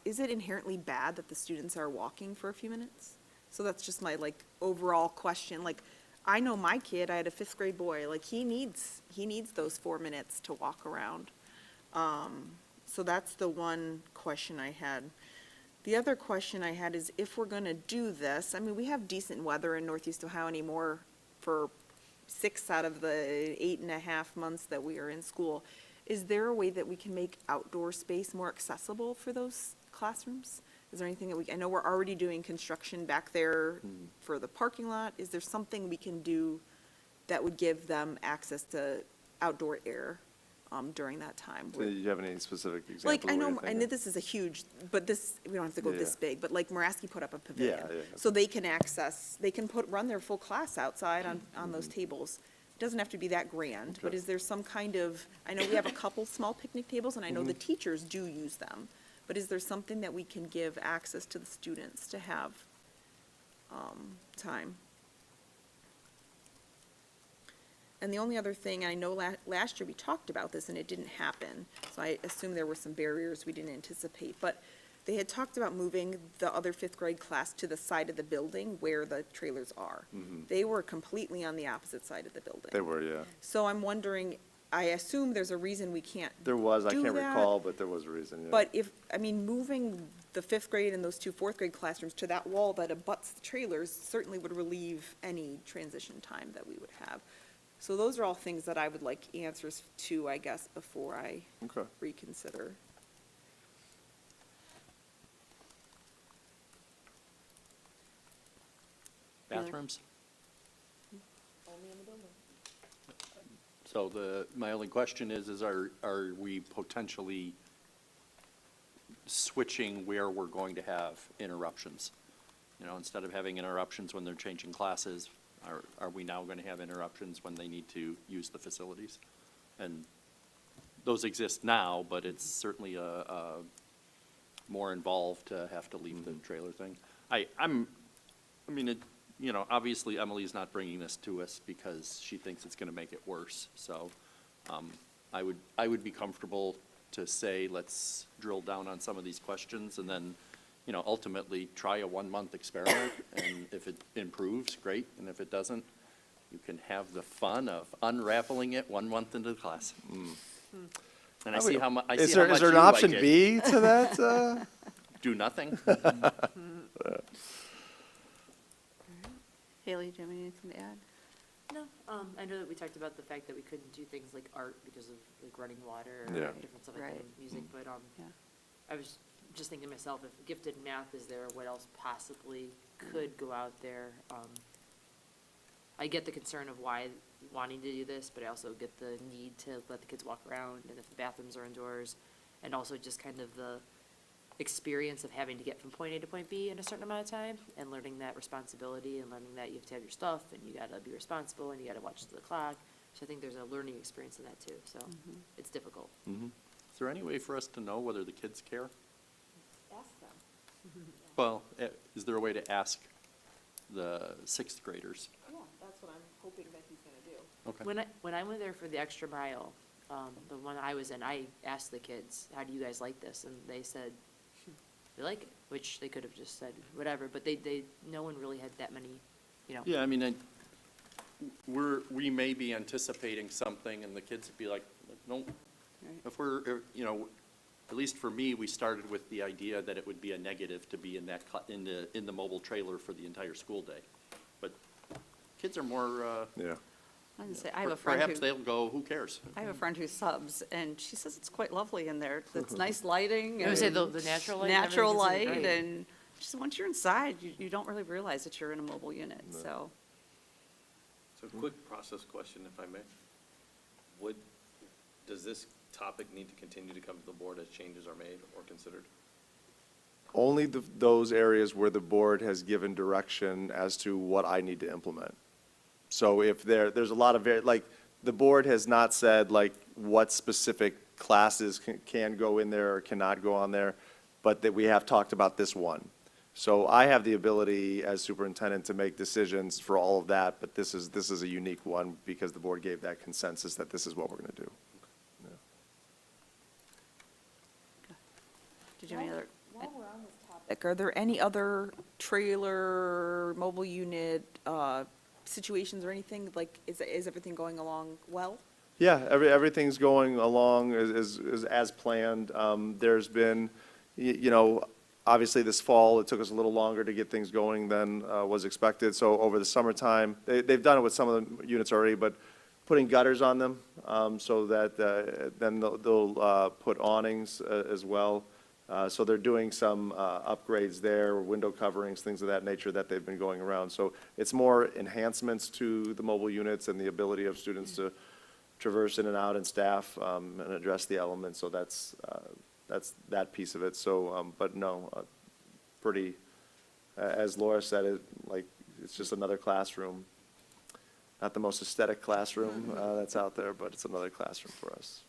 [SPEAKER 9] inherently bad that the students are walking for a few minutes? So that's just my, like, overall question. Like, I know my kid, I had a fifth grade boy, like, he needs those 4 minutes to walk around. So that's the one question I had. The other question I had is, if we're gonna do this, I mean, we have decent weather in Northeast Ohio anymore for 6 out of the 8.5 months that we are in school. Is there a way that we can make outdoor space more accessible for those classrooms? Is there anything that I know we're already doing construction back there for the parking lot. Is there something we can do that would give them access to outdoor air during that time?
[SPEAKER 3] Do you have any specific examples?
[SPEAKER 9] Like, I
[SPEAKER 3] of what
[SPEAKER 9] know
[SPEAKER 3] you're
[SPEAKER 9] this is a huge, but this, we don't have to go this
[SPEAKER 3] Yeah.
[SPEAKER 9] big, but like Moraski put up a pavilion.
[SPEAKER 3] Yeah.
[SPEAKER 9] So they can run their full class outside on those tables. It doesn't have to be that grand, but
[SPEAKER 3] Okay.
[SPEAKER 9] is there some kind of, I know we have a couple small picnic tables, and I know the teachers do use them, but is there something that we can give access to the students to have time? And the only other thing, I know last year we talked about this and it didn't happen, so I assume there were some barriers we didn't anticipate, but they had talked about moving the other fifth grade class to the side of the building where the trailers are. They were completely on the opposite side of the building.
[SPEAKER 3] They were, yeah.
[SPEAKER 9] So I'm wondering, I assume there's a reason we can't
[SPEAKER 3] There was, I
[SPEAKER 9] do
[SPEAKER 3] can't
[SPEAKER 9] that,
[SPEAKER 3] recall, but there was a reason, yeah.
[SPEAKER 9] But moving the fifth grade and those two fourth grade classrooms to that wall that abuts the trailers certainly would relieve any transition time that we would have. So those are all things that I would like answers to, I guess, before I
[SPEAKER 3] Okay.
[SPEAKER 9] reconsider.
[SPEAKER 10] Bathrooms? So my only question is are we potentially switching where we're going to have interruptions? You know, instead of having interruptions when they're changing classes, are we now going to have interruptions when they need to use the facilities? And those exist now, but it's certainly more involved to have to leave the trailer thing. You know, obviously Emily's not bringing this to us because she thinks it's going to make it worse. So I would be comfortable to say, let's drill down on some of these questions and then, you know, ultimately try a 1-month experiment. And if it improves, great. And if it doesn't, you can have the fun of unraveling it 1 month into the class. And I see how much
[SPEAKER 3] Is there an option B to that?
[SPEAKER 10] Do nothing.
[SPEAKER 1] Haley, do you have anything to add?
[SPEAKER 11] No, I know that we talked about the fact that we couldn't do things like art because of like running water or
[SPEAKER 3] Yeah.
[SPEAKER 11] different stuff like that,
[SPEAKER 1] Right.
[SPEAKER 11] and music, but
[SPEAKER 1] Yeah.
[SPEAKER 11] I was just thinking to myself, if gifted math is there, what else possibly could go out there? I get the concern of why wanting to do this, but I also get the need to let the kids walk around, and if the bathrooms are indoors, and also just kind of the experience of having to get from point A to point B in a certain amount of time, and learning that responsibility, and learning that you have to have your stuff, and you gotta be responsible, and you gotta watch the clock. So I think there's a learning experience in that too, so it's difficult.
[SPEAKER 10] Is there any way for us to know whether the kids care?
[SPEAKER 9] Ask them.
[SPEAKER 10] Well, is there a way to ask the sixth graders?
[SPEAKER 9] Yeah, that's what I'm hoping that he's gonna do.
[SPEAKER 10] Okay.
[SPEAKER 11] When I went there for the extra mile, the one I was in, I asked the kids, how do you guys like this? And they said, they like it, which they could have just said whatever, but no one really had that many,
[SPEAKER 10] Yeah, I mean, we may be anticipating something and the kids would be like, no. If at least for me, we started with the idea that it would be a negative to be in the mobile trailer for the entire school day. But kids are more,
[SPEAKER 3] Yeah.
[SPEAKER 1] I was gonna say, I have a friend
[SPEAKER 10] perhaps
[SPEAKER 1] who,
[SPEAKER 10] they'll go, who cares?
[SPEAKER 1] I have a friend who subs, and she says it's quite lovely in there. It's nice lighting.
[SPEAKER 11] I would say
[SPEAKER 1] and
[SPEAKER 11] the natural light.
[SPEAKER 1] Natural
[SPEAKER 11] everything's
[SPEAKER 1] light,
[SPEAKER 11] great.
[SPEAKER 1] and she said, once you're inside, you don't really realize that you're in a mobile unit, so.
[SPEAKER 12] So quick process question, if I may. Does this topic need to continue to come to the board as changes are made or considered?
[SPEAKER 3] Only those areas where the board has given direction as to what I need to implement. So if there's a lot of, like, the board has not said, like, what specific classes can go in there or cannot go on there, but that we have talked about this one. So I have the ability as superintendent to make decisions for all of that, but this is a unique one because the board gave that consensus that this is what we're going to do.
[SPEAKER 1] Did you have any other?
[SPEAKER 9] While we're on this topic, are there any other trailer, mobile unit, situations or anything? Like, is everything going along well?
[SPEAKER 3] Yeah, everything's going along as planned. There's been, obviously this fall, it took us a little longer to get things going than was expected. So over the summertime, they've done it with some of the units already, but putting gutters on them so that then they'll put awnings as well. So they're doing some upgrades there, window coverings, things of that nature that they've been going around. So it's more enhancements to the mobile units and the ability of students to traverse in and out and staff and address the elements. So that's that piece of it. So, but no, pretty, as Laura said, it's just another classroom. Not the most aesthetic classroom that's out there, but it's another classroom for us.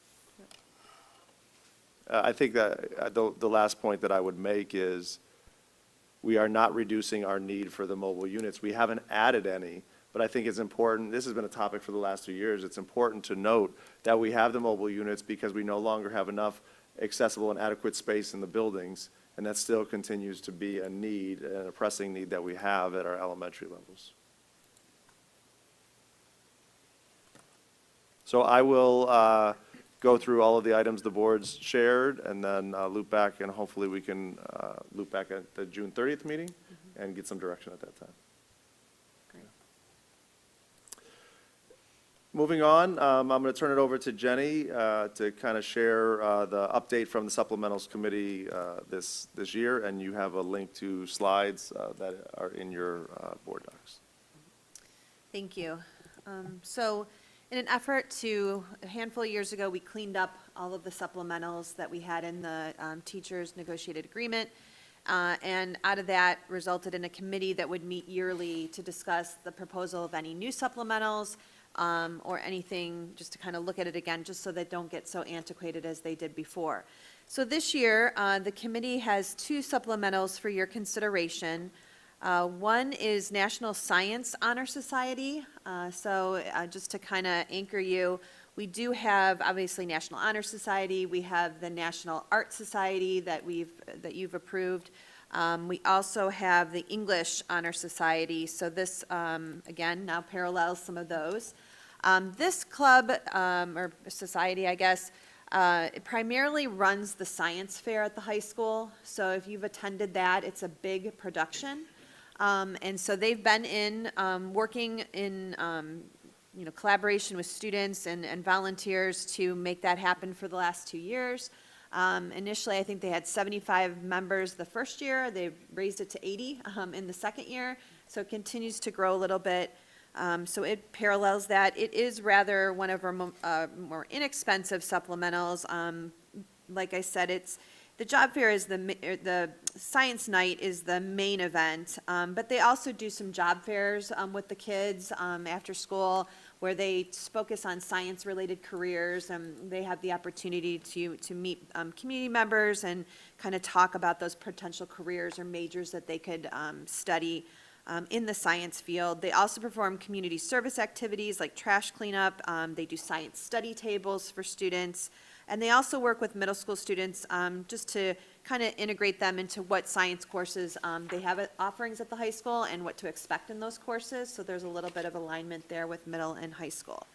[SPEAKER 3] I think that the last point that I would make is we are not reducing our need for the mobile units. We haven't added any, but I think it's important, this has been a topic for the last 2 years, it's important to note that we have the mobile units because we no longer have enough accessible and adequate space in the buildings, and that still continues to be a need, and a pressing need that we have at our elementary levels. So I will go through all of the items the board's shared, and then loop back, and hopefully we can loop back at the June 30th meeting and get some direction at that time.
[SPEAKER 1] Great.
[SPEAKER 3] Moving on, I'm going to turn it over to Jenny to kind of share the update from the supplementals committee this year, and you have a link to slides that are in your board docs.
[SPEAKER 6] Thank you. So in an effort to, a handful of years ago, we cleaned up all of the supplementals that we had in the teachers' negotiated agreement. And out of that resulted in a committee that would meet yearly to discuss the proposal of any new supplementals or anything, just to kind of look at it again, just so they don't get so antiquated as they did before. So this year, the committee has 2 supplementals for your consideration. One is National Science Honor Society. So just to kind of anchor you, we do have obviously National Honor Society. We have the National Art Society that you've approved. We also have the English Honor Society. So this, again, now parallels some of those. This club, or society, I guess, it primarily runs the science fair at the high school. So if you've attended that, it's a big production. And so they've been working in, collaboration with students and volunteers to make that happen for the last 2 years. Initially, I think they had 75 members the first year. They've raised it to 80 in the second year. So it continues to grow a little bit. So it parallels that. It is rather one of our more inexpensive supplementals. Like I said, the job fair is the science night is the main event, but they also do some job fairs with the kids after school. where they focus on science-related careers, and they have the opportunity to meet community members and kind of talk about those potential careers or majors that they could study in the science field. They also perform community service activities like trash cleanup. They do science study tables for students. And they also work with middle school students just to kind of integrate them into what science courses they have offerings at the high school and what to expect in those courses. So there's a little bit of alignment there with middle and high school.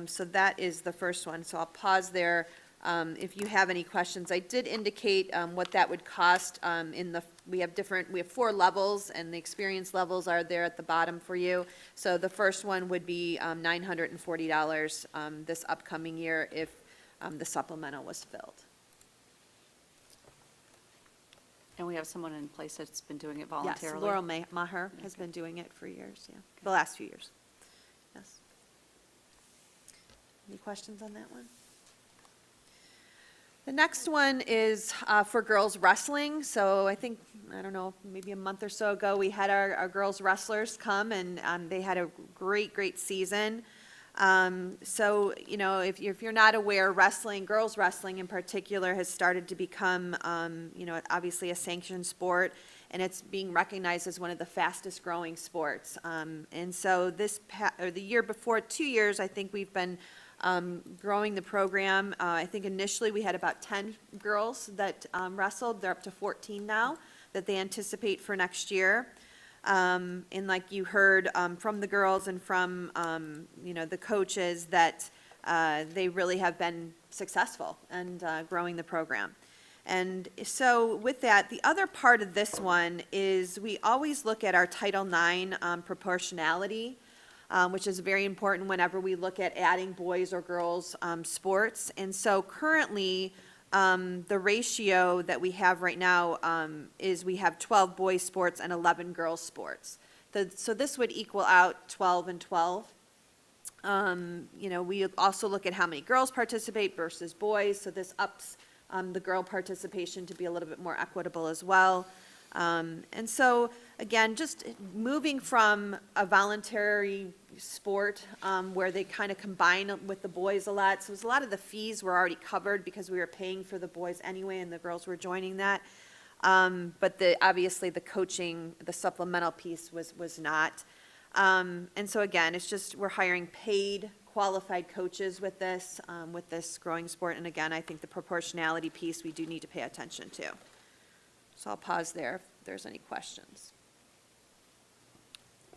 [SPEAKER 6] So that is the first one. So I'll pause there. If you have any questions, I did indicate what that would cost we have 4 levels, and the experience levels are there at the bottom for you. So the first one would be $940 this upcoming year if the supplemental was filled.
[SPEAKER 1] And we have someone in place that's been doing it
[SPEAKER 6] Yes,
[SPEAKER 1] voluntarily?
[SPEAKER 6] Laurel Maher has been doing it for years, yeah, the last few years. Yes. Any questions on that one? The next one is for girls wrestling. So I think, I don't know, maybe a month or so ago, we had our girls wrestlers come, and they had a great season. So, you know, if you're not aware, wrestling, girls wrestling in particular, has started to become, you know, obviously a sanctioned sport, and it's being recognized as one of the fastest growing sports. And so the year before, 2 years, I think we've been growing the program. I think initially we had about 10 girls that wrestled. They're up to 14 now that they anticipate for next year. And like you heard from the girls and from, you know, the coaches, that they really have been successful and growing the program. And so with that, the other part of this one is we always look at our Title IX proportionality, which is very important whenever we look at adding boys or girls sports. And so currently, the ratio that we have right now is we have 12 boys sports and 11 girls sports. So this would equal out 12 and 12. You know, we also look at how many girls participate versus boys, so this ups the girl participation to be a little bit more equitable as well. And so, again, just moving from a voluntary sport where they kind of combine with the boys a lot. So a lot of the fees were already covered because we were paying for the boys anyway, and the girls were joining that. But obviously the coaching, the supplemental piece was not. And so again, it's just we're hiring paid, qualified coaches with this growing sport. And again, I think the proportionality piece we do need to pay attention to. So I'll pause there if there's any questions.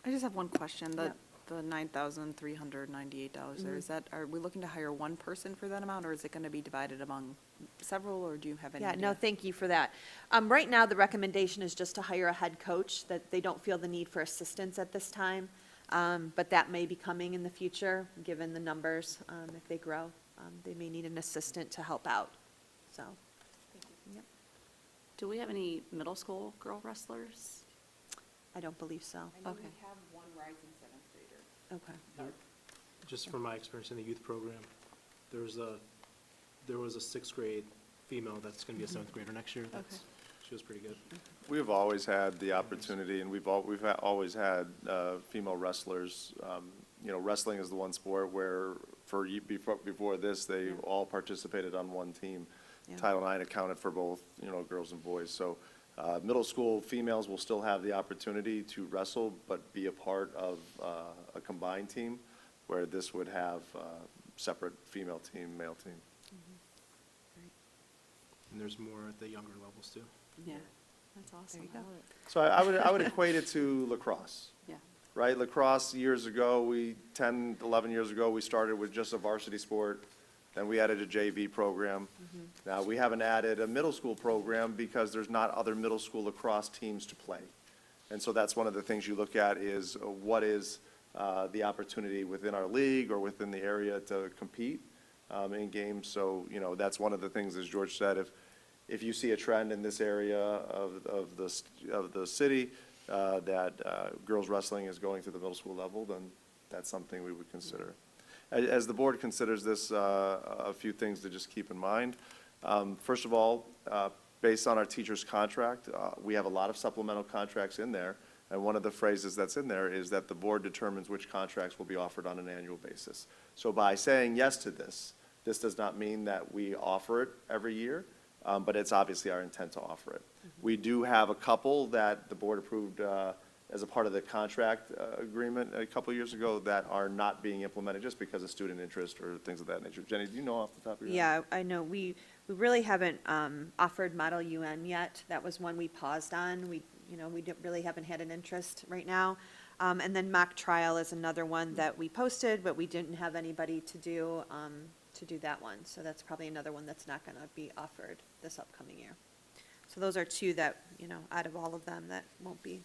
[SPEAKER 9] I just have one question.
[SPEAKER 6] Yeah.
[SPEAKER 9] The $9,398 there, are we looking to hire one person for that amount, or is it going to be divided among several, or do you have any
[SPEAKER 6] Yeah,
[SPEAKER 9] idea?
[SPEAKER 6] no, thank you for that. Right now, the recommendation is just to hire a head coach, that they don't feel the need for assistants at this time. But that may be coming in the future, given the numbers, if they grow. They may need an assistant to help out, so. Yep.
[SPEAKER 1] Do we have any middle school girl wrestlers?
[SPEAKER 6] I don't believe so.
[SPEAKER 1] Okay.
[SPEAKER 9] have one rising seventh grader.
[SPEAKER 6] Okay.
[SPEAKER 2] Just from my experience in the youth program, there was a 6th grade female that's going to be a 7th grader next year. She was pretty good.
[SPEAKER 3] We've always had the opportunity, and we've always had female wrestlers. You know, wrestling is the one sport where before this, they all participated on one team.
[SPEAKER 6] Yeah.
[SPEAKER 3] Title IX accounted for both, you know, girls and boys. So middle school females will still have the opportunity to wrestle, but be a part of a combined team, where this would have separate female team, male team.
[SPEAKER 2] And there's more at the younger levels too.
[SPEAKER 1] Yeah, that's awesome.
[SPEAKER 6] you go.
[SPEAKER 1] I love it.
[SPEAKER 3] So I would equate it to lacrosse.
[SPEAKER 1] Yeah.
[SPEAKER 3] Right, lacrosse years ago, 10, 11 years ago, we started with just a varsity sport. Then we added a JV program. Now, we haven't added a middle school program because there's not other middle school lacrosse teams to play. And so that's one of the things you look at is what is the opportunity within our league or within the area to compete in games. So, you know, that's one of the things, as George said, if you see a trend in this area of the city, that girls wrestling is going to the middle school level, then that's something we would consider. As the board considers this, a few things to just keep in mind. First of all, based on our teacher's contract, we have a lot of supplemental contracts in there And one of the phrases that's in there is that the board determines which contracts will be offered on an annual basis. So by saying yes to this, this does not mean that we offer it every year, but it's obviously our intent to offer it. We do have a couple that the board approved as a part of the contract agreement a couple years ago that are not being implemented just because of student interest or things of that nature. Jenny, do you know off the top of your head?
[SPEAKER 6] Yeah, I know, we really haven't offered Model UN yet. That was one we paused on. We really haven't had an interest right now. And then mock trial is another one that we posted, but we didn't have anybody to do that one. So that's probably another one that's not gonna be offered this upcoming year. So those are two that, out of all of them, that won't be.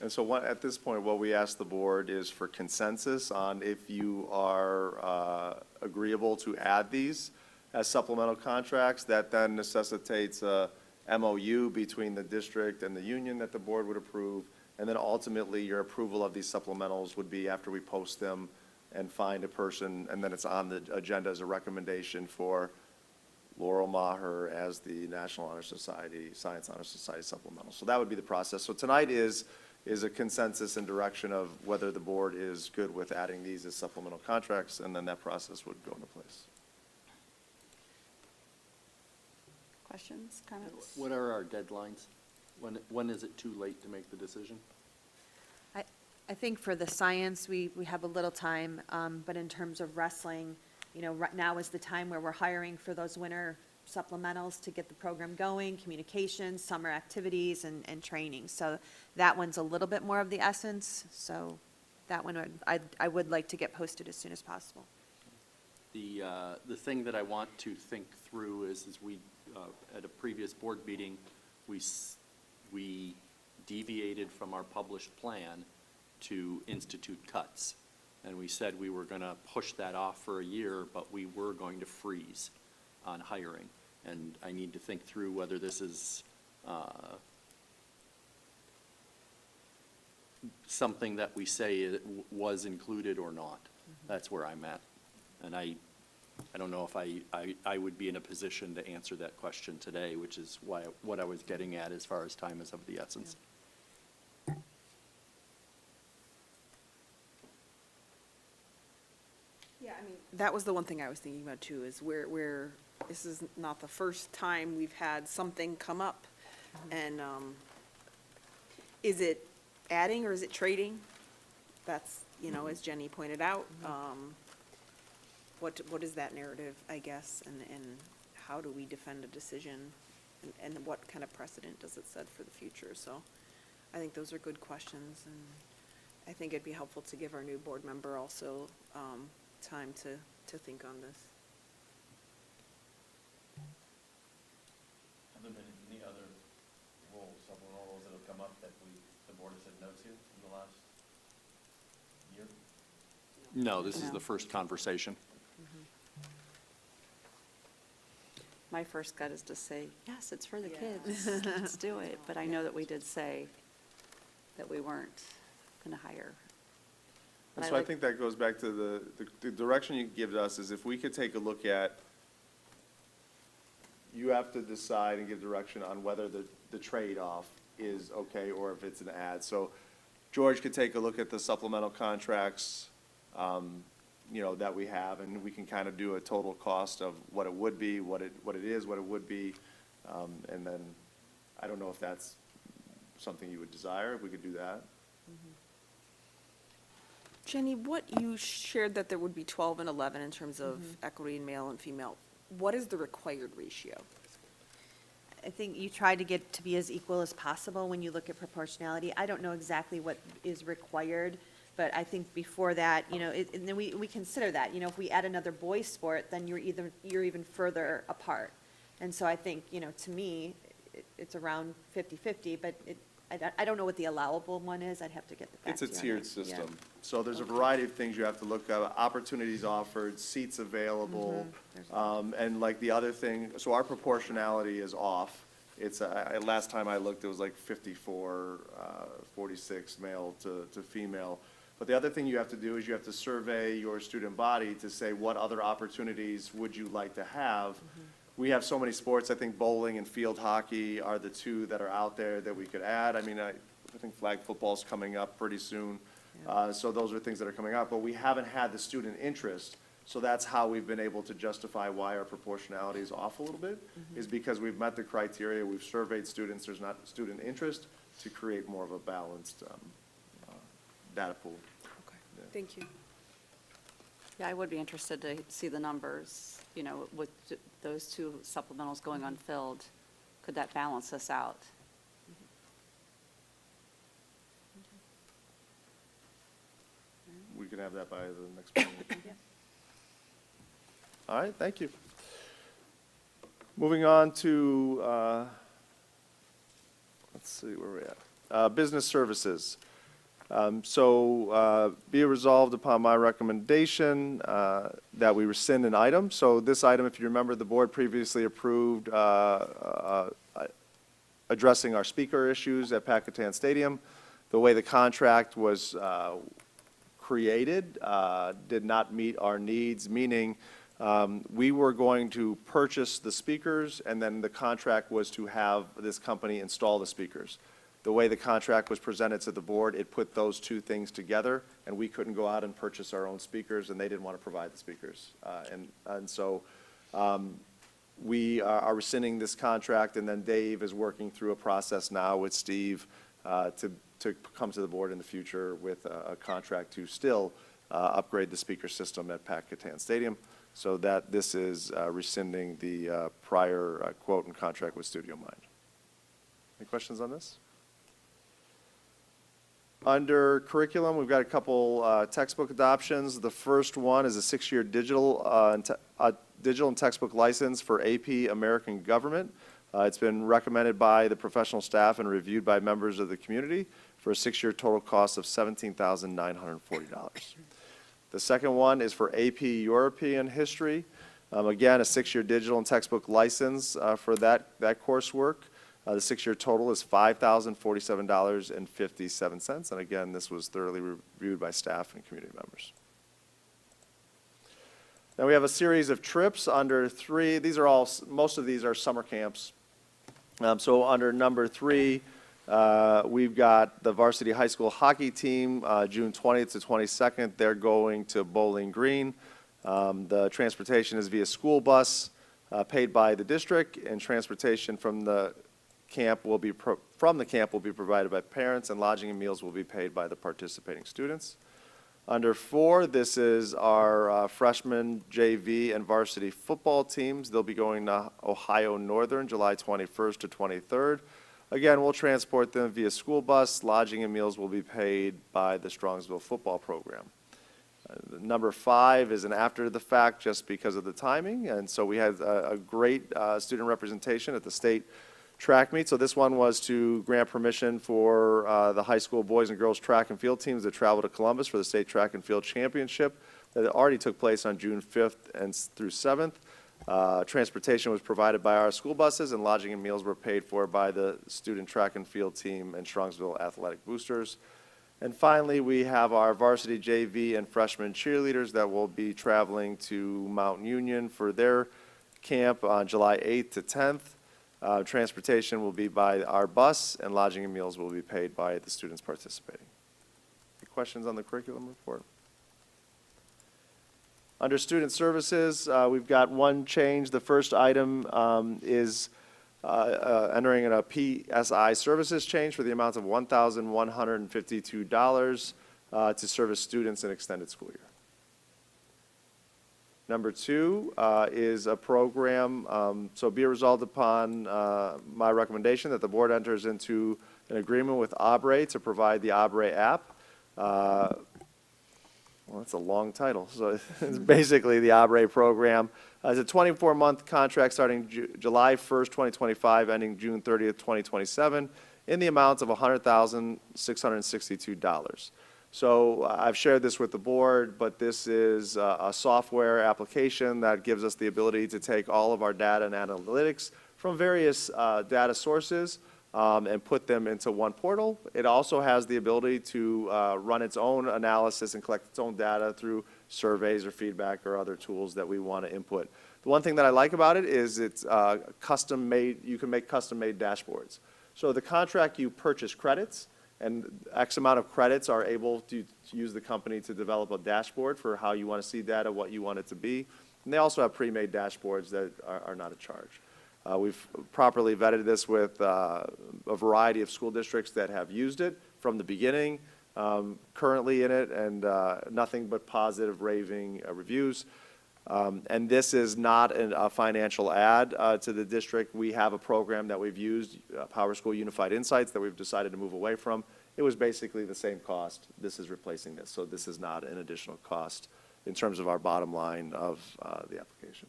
[SPEAKER 3] And so at this point, what we ask the board is for consensus on if you are agreeable to add these as supplemental contracts. That then necessitates a MOU between the district and the union that the board would approve. And then ultimately, your approval of these supplementals would be after we post them and find a person, and then it's on the agenda as a recommendation for Laurel Maher as the National Honor Society, Science Honor Society supplemental. So that would be the process. So tonight is a consensus and direction of whether the board is good with adding these as supplemental contracts, and then that process would go into place.
[SPEAKER 1] Questions, comments?
[SPEAKER 10] What are our deadlines? When is it too late to make the decision?
[SPEAKER 6] I think for the science, we have a little time, but in terms of wrestling, right now is the time where we're hiring for those winter supplementals to get the program going, communications, summer activities, and training. So that one's a little bit more of the essence, so that one, I would like to get posted as soon as possible.
[SPEAKER 10] The thing that I want to think through is we, at a previous board meeting, we deviated from our published plan to institute cuts. And we said we were going to push that off for a year, but we were going to freeze on hiring. And I need to think through whether this is something that we say was included or not. That's where I'm at. And I don't know if I would be in a position to answer that question today, which is what I was getting at as far as time is of the essence.
[SPEAKER 9] Yeah, I mean, that was the one thing I was thinking about too, is where this is not the first time we've had something come up. And, is it adding or is it trading? That's, as Jenny pointed out, what is that narrative, I guess, and how do we defend a decision? And what kind of precedent does it set for the future? So I think those are good questions, and I think it'd be helpful to give our new board member also, time to think on this.
[SPEAKER 12] Have there been any other supplemental roles that have come up that the board has said no to in the last year?
[SPEAKER 10] No, this is
[SPEAKER 1] No.
[SPEAKER 10] the first conversation.
[SPEAKER 1] My first gut is to say, yes, it's for the
[SPEAKER 9] Yeah.
[SPEAKER 1] kids, let's do it. But I know that we did say that we weren't going to hire.
[SPEAKER 3] And
[SPEAKER 1] But
[SPEAKER 3] so I
[SPEAKER 1] like-
[SPEAKER 3] think that goes back to the direction you give us is if we could take a look at, you have to decide and give direction on whether the trade-off is okay or if it's an ad. So George could take a look at the supplemental contracts, that we have, and we can kind of do a total cost of what it would be, what it is, what it would be. And then, I don't know if that's something you would desire, if we could do that.
[SPEAKER 9] Jenny, what you shared that there would be 12 and 11 in terms of equity in male and female. What is the required ratio?
[SPEAKER 6] I think you try to get to be as equal as possible when you look at proportionality. I don't know exactly what is required, but I think before that, and then we consider that, if we add another boys' sport, then you're even further apart. And so I think, to me, it's around 50-50, but I don't know what the allowable one is. I'd have to get the facts.
[SPEAKER 3] It's a tiered
[SPEAKER 6] Yeah.
[SPEAKER 3] system. So there's a variety of things you have to look at, opportunities offered, seats available. And like the other thing, so our proportionality is off. It's, last time I looked, it was like 54, 46 male to female. But the other thing you have to do is you have to survey your student body to say what other opportunities would you like to have. We have so many sports, I think bowling and field hockey are the two that are out there that we could add. I mean, I think flag football's coming up pretty soon. So those are things that are coming up, but we haven't had the student interest. So that's how we've been able to justify why our proportionality is off a little bit, is because we've met the criteria, we've surveyed students, there's not student interest, to create more of a balanced data pool.
[SPEAKER 9] Thank you.
[SPEAKER 1] Yeah, I would be interested to see the numbers, you know, with those two supplementals going unfilled. Could that balance us out?
[SPEAKER 3] We can have that by the next meeting. All right, thank you. Moving on to, let's see where we're at. Business services. Be it resolved upon my recommendation that we rescind an item. So this item, if you remember, the board previously approved addressing our speaker issues at Packatan Stadium. The way the contract was created did not meet our needs, meaning we were going to purchase the speakers, and then the contract was to have this company install the speakers. The way the contract was presented to the board, it put those two things together, and we couldn't go out and purchase our own speakers, and they didn't want to provide the speakers. We are rescinding this contract, and then Dave is working through a process now with Steve to come to the board in the future with a contract to still upgrade the speaker system at Packatan Stadium, so that this is rescinding the prior quote and contract with Studio Mind. Any questions on this? Under curriculum, we've got a couple textbook adoptions. The first one is a 6-year digital and textbook license for AP American Government. It's been recommended by the professional staff and reviewed by members of the community for a 6-year total cost of $17,940. The second one is for AP European History. Again, a 6-year digital and textbook license for that coursework. The 6-year total is $5,047.57. And again, this was thoroughly reviewed by staff and community members. Now we have a series of trips under 3. These are all, most of these are summer camps. So under number 3, we've got the varsity high school hockey team, June 20th to 22nd. They're going to Bowling Green. The transportation is via school bus paid by the district, and transportation from the camp will be provided by parents, and lodging and meals will be paid by the participating students. Under 4, this is our freshman, JV, and varsity football teams. They'll be going to Ohio Northern, July 21st to 23rd. Again, we'll transport them via school bus. Lodging and meals will be paid by the Strongsville football program. Number 5 is an after the fact just because of the timing, and so we had a great student representation at the state track meet. So this one was to grant permission for the high school boys and girls track and field teams to travel to Columbus for the state track and field championship that already took place on June 5th and through 7th. Transportation was provided by our school buses, and lodging and meals were paid for by the student track and field team and Strongsville athletic boosters. And finally, we have our varsity JV and freshman cheerleaders that will be traveling to Mount Union for their camp on July 8th to 10th. Transportation will be by our bus, and lodging and meals will be paid by the students participating. Any questions on the curriculum report? Under student services, we've got one change. The first item is entering in a PSI services change for the amount of $1,152 to service students in extended school year. Number 2 is a program, so be it resolved upon my recommendation that the board enters into an agreement with Abre to provide the Abre app. Well, that's a long title. So it's basically the Abre program. It's a 24-month contract starting July 1st, 2025, ending June 30th, 2027, in the amount of $100,662. So I've shared this with the board, but this is a software application that gives us the ability to take all of our data and analytics from various data sources and put them into one portal. It also has the ability to run its own analysis and collect its own data through surveys or feedback or other tools that we want to input. The one thing that I like about it is it's custom made. You can make custom made dashboards. So the contract, you purchase credits, And X amount of credits are able to use the company to develop a dashboard for how you want to see data, what you want it to be. And they also have pre-made dashboards that are not a charge. We've properly vetted this with a variety of school districts that have used it from the beginning, currently in it, and nothing but positive raving reviews. And this is not a financial add to the district. We have a program that we've used, Power School Unified Insights, that we've decided to move away from. It was basically the same cost. This is replacing this, so this is not an additional cost in terms of our bottom line of the application.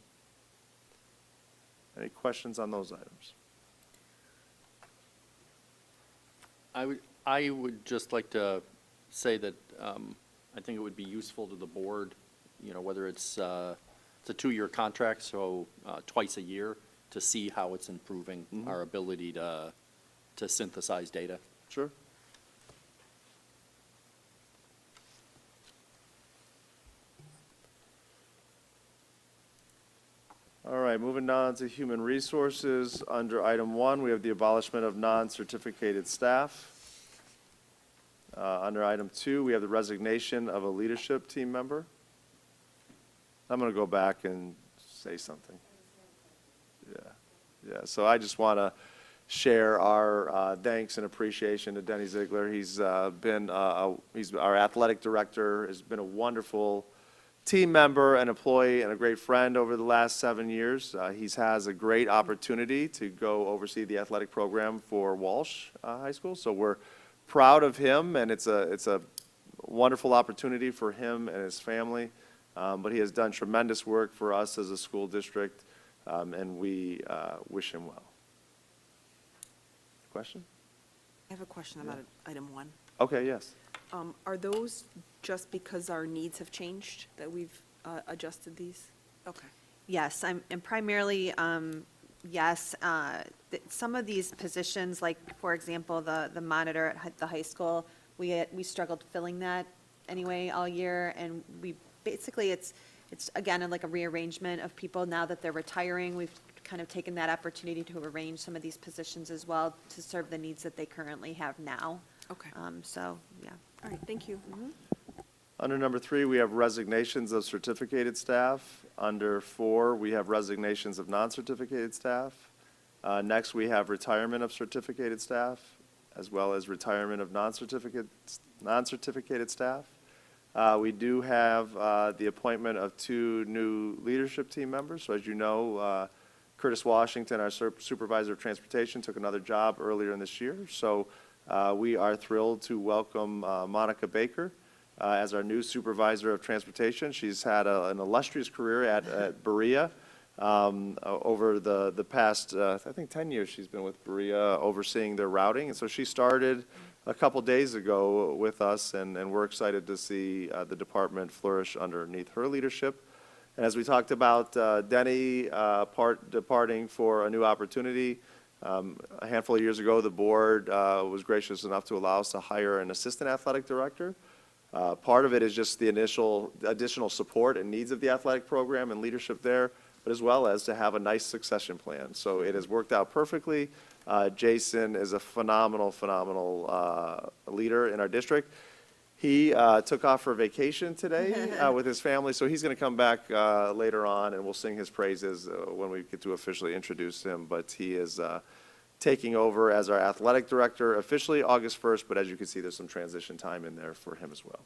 [SPEAKER 3] Any questions on those items?
[SPEAKER 10] I would just like to say that I think it would be useful to the board, you know, whether it's a 2-year contract, so twice a year, to see how it's improving our ability to synthesize data.
[SPEAKER 3] Sure. All right, moving on to human resources. Under item 1, we have the abolishment of non-certificated staff. Under item 2, we have the resignation of a leadership team member. I'm going to go back and say something. Yeah, so I just want to share our thanks and appreciation to Denny Ziegler. He's been, he's our athletic director, has been a wonderful team member, an employee, and a great friend over the last 7 years. He has a great opportunity to go oversee the athletic program for Walsh High School, so we're proud of him, and it's a wonderful opportunity for him and his family. But he has done tremendous work for us as a school district, and we wish him well. Question?
[SPEAKER 9] I have a question about item 1.
[SPEAKER 3] Okay, yes.
[SPEAKER 9] Are those just because our needs have changed that we've adjusted these? Okay.
[SPEAKER 6] Yes, and primarily, yes, some of these positions, like, for example, the monitor at the high school, we struggled filling that anyway all year, and we, basically, it's again, like a rearrangement of people now that they're retiring. We've kind of taken that opportunity to arrange some of these positions as well to serve the needs that they currently have now.
[SPEAKER 9] Okay.
[SPEAKER 6] So, yeah.
[SPEAKER 9] All right, thank you.
[SPEAKER 3] Under number 3, we have resignations of certificated staff. Under 4, we have resignations of non-certificated staff. Next, we have retirement of certificated staff, as well as retirement of non-certificated staff. We do have the appointment of 2 new leadership team members. So as you know, Curtis Washington, our supervisor of transportation, took another job earlier in this year. So we are thrilled to welcome Monica Baker as our new supervisor of transportation. She's had an illustrious career at Berea. Over the past, I think 10 years she's been with Berea overseeing their routing. And so she started a couple days ago with us, and we're excited to see the department flourish underneath her leadership. And as we talked about Denny departing for a new opportunity, a handful of years ago, the board was gracious enough to allow us to hire an assistant athletic director. Part of it is just the initial additional support and needs of the athletic program and leadership there, but as well as to have a nice succession plan. So it has worked out perfectly. Jason is a phenomenal leader in our district. He took off for vacation today with his family, so he's going to come back later on, and we'll sing his praises when we get to officially introduce him. But he is taking over as our athletic director officially August 1st, but as you can see, there's some transition time in there for him as well.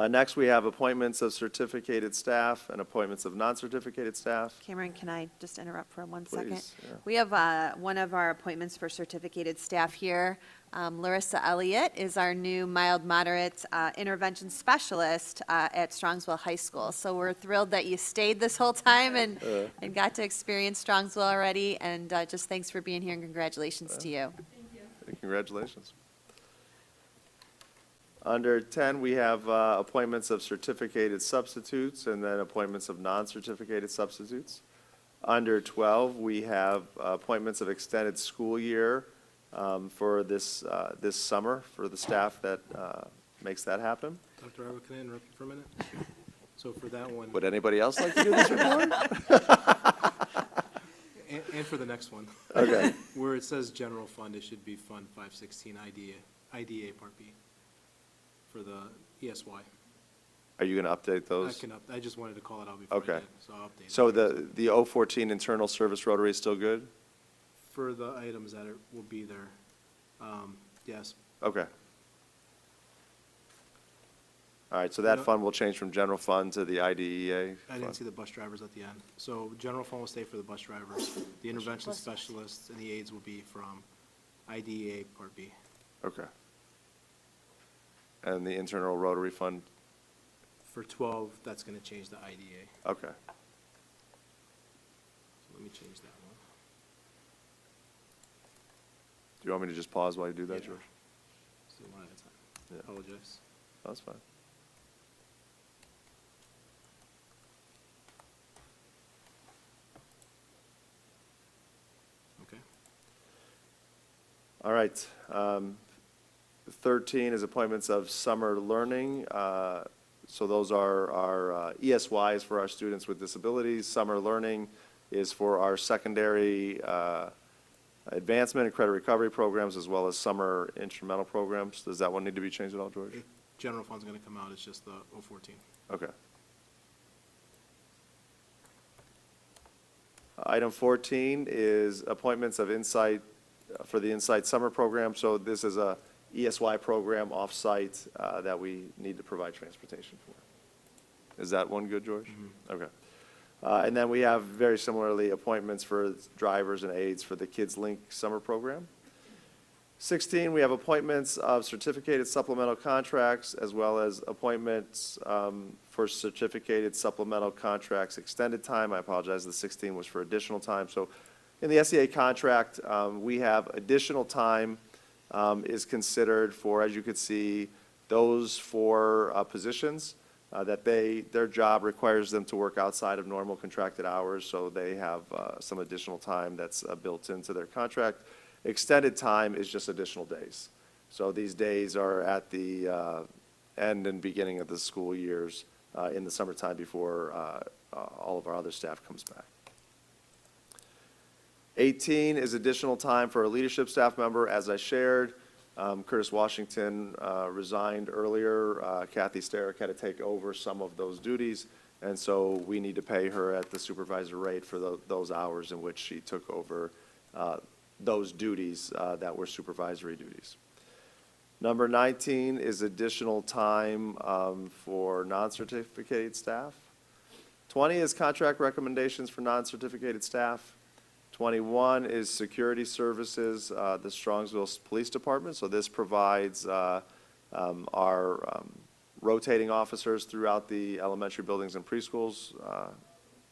[SPEAKER 3] Next, we have appointments of certificated staff and appointments of non-certificated staff.
[SPEAKER 6] Cameron, can I just interrupt for 1 second?
[SPEAKER 3] Please, yeah.
[SPEAKER 6] We have one of our appointments for certificated staff here. Larissa Elliott is our new mild moderate intervention specialist at Strongsville High School. So we're thrilled that you stayed this whole time and got to experience Strongsville already. And just thanks for being here and congratulations to you.
[SPEAKER 3] Congratulations. Under 10, we have appointments of certificated substitutes and then appointments of non-certificated substitutes. Under 12, we have appointments of extended school year for this summer for the staff that makes that happen.
[SPEAKER 2] Dr. Iwa, can I interrupt you for a minute? So for that one,
[SPEAKER 3] Would anybody else like to do this report?
[SPEAKER 2] and for the next one.
[SPEAKER 3] Okay,
[SPEAKER 2] Where it says general fund, it should be Fund 516 IDA Part B for the ESY.
[SPEAKER 3] are you going to update those?
[SPEAKER 2] I just wanted to call it out before I
[SPEAKER 3] Okay.
[SPEAKER 2] did, so I'll update it.
[SPEAKER 3] So the 014 internal service rotary is still good?
[SPEAKER 2] For the items that will be there, yes.
[SPEAKER 3] Okay. All right, so that
[SPEAKER 2] No.
[SPEAKER 3] fund will change from general fund to the IDEA
[SPEAKER 2] I didn't
[SPEAKER 3] fund?
[SPEAKER 2] see the bus drivers at the end. So general fund will stay for the bus drivers. The intervention specialists and the aides will be from IDEA Part B.
[SPEAKER 3] Okay. And the internal rotary fund?
[SPEAKER 2] For 12, that's going to change the IDA.
[SPEAKER 3] Okay.
[SPEAKER 2] So let me change that one.
[SPEAKER 3] Do you want me to just pause while you do that,
[SPEAKER 2] Yeah.
[SPEAKER 3] George?
[SPEAKER 2] Let's do one at a time.
[SPEAKER 3] Yeah.
[SPEAKER 2] Apologize.
[SPEAKER 3] That's fine.
[SPEAKER 2] Okay.
[SPEAKER 3] All right. 13 is appointments of summer learning. So those are our ESYs for our students with disabilities. Summer learning is for our secondary advancement and credit recovery programs, as well as summer instrumental programs. Does that one need to be changed at all, George?
[SPEAKER 2] General fund's going to come out, it's just the 014.
[SPEAKER 3] Okay. Item 14 is appointments of Insight, for the Insight Summer Program. So this is a ESY program off-site that we need to provide transportation for. Is that one good, George? Okay. And then we have very similarly appointments for drivers and aides for the Kids Link Summer Program. 16, we have appointments of certificated supplemental contracts as well as appointments for certificated supplemental contracts extended time. I apologize, the 16 was for additional time. So in the SEA contract, we have additional time is considered for, as you could see, those four positions that their job requires them to work outside of normal contracted hours, so they have some additional time that's built into their contract. Extended time is just additional days. So these days are at the end and beginning of the school years in the summertime before all of our other staff comes back. 18 is additional time for a leadership staff member, as I shared. Curtis Washington resigned earlier. Kathy Starrick had to take over some of those duties, and so we need to pay her at the supervisor rate for those hours in which she took over those duties that were supervisory duties. Number 19 is additional time for non-certificated staff. 20 is contract recommendations for non-certificated staff. 21 is security services, the Strongsville Police Department. So this provides our rotating officers throughout the elementary buildings and preschools,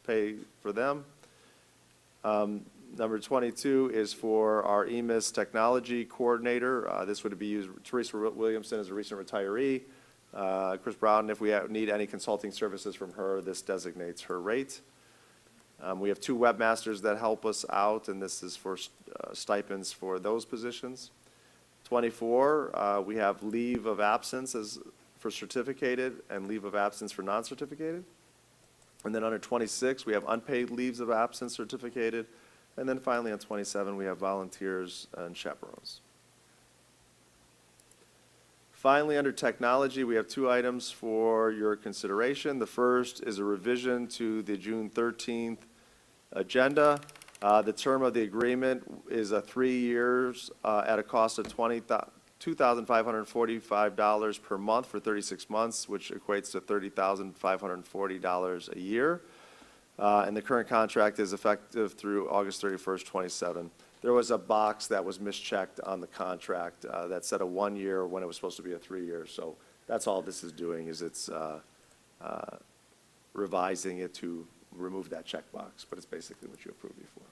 [SPEAKER 3] pay for them. Number 22 is for our EMIS technology coordinator. This would be used, Teresa Williamson is a recent retiree. Chris Brown, if we need any consulting services from her, this designates her rate. We have two webmasters that help us out, and this is for stipends for those positions. 24, we have leave of absence for certificated and leave of absence for non-certificated. And then under 26, we have unpaid leaves of absence certificated. And then finally on 27, we have volunteers and chaperones. Finally, under technology, we have two items for your consideration. The first is a revision to the June 13th agenda. The term of the agreement is 3 years at a cost of $2,545 per month for 36 months, which equates to $30,540 a year. And the current contract is effective through August 31st, 27. There was a box that was mischecked on the contract that said a 1 year when it was supposed to be a 3 year. So that's all this is doing, is it's revising it to remove that checkbox, but it's basically what you approved before.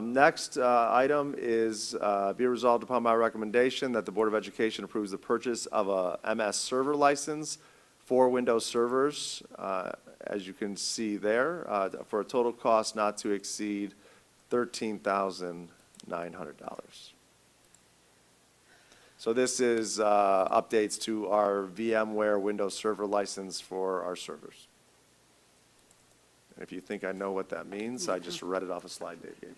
[SPEAKER 3] Next item is be resolved upon my recommendation that the Board of Education approves the purchase of a MS server license for Windows servers, as you can see there, for a total cost not to exceed $13,900. So this is updates to our VMware Windows Server license for our servers. If you think I know what that means, I just read it off a slide Dave gave me.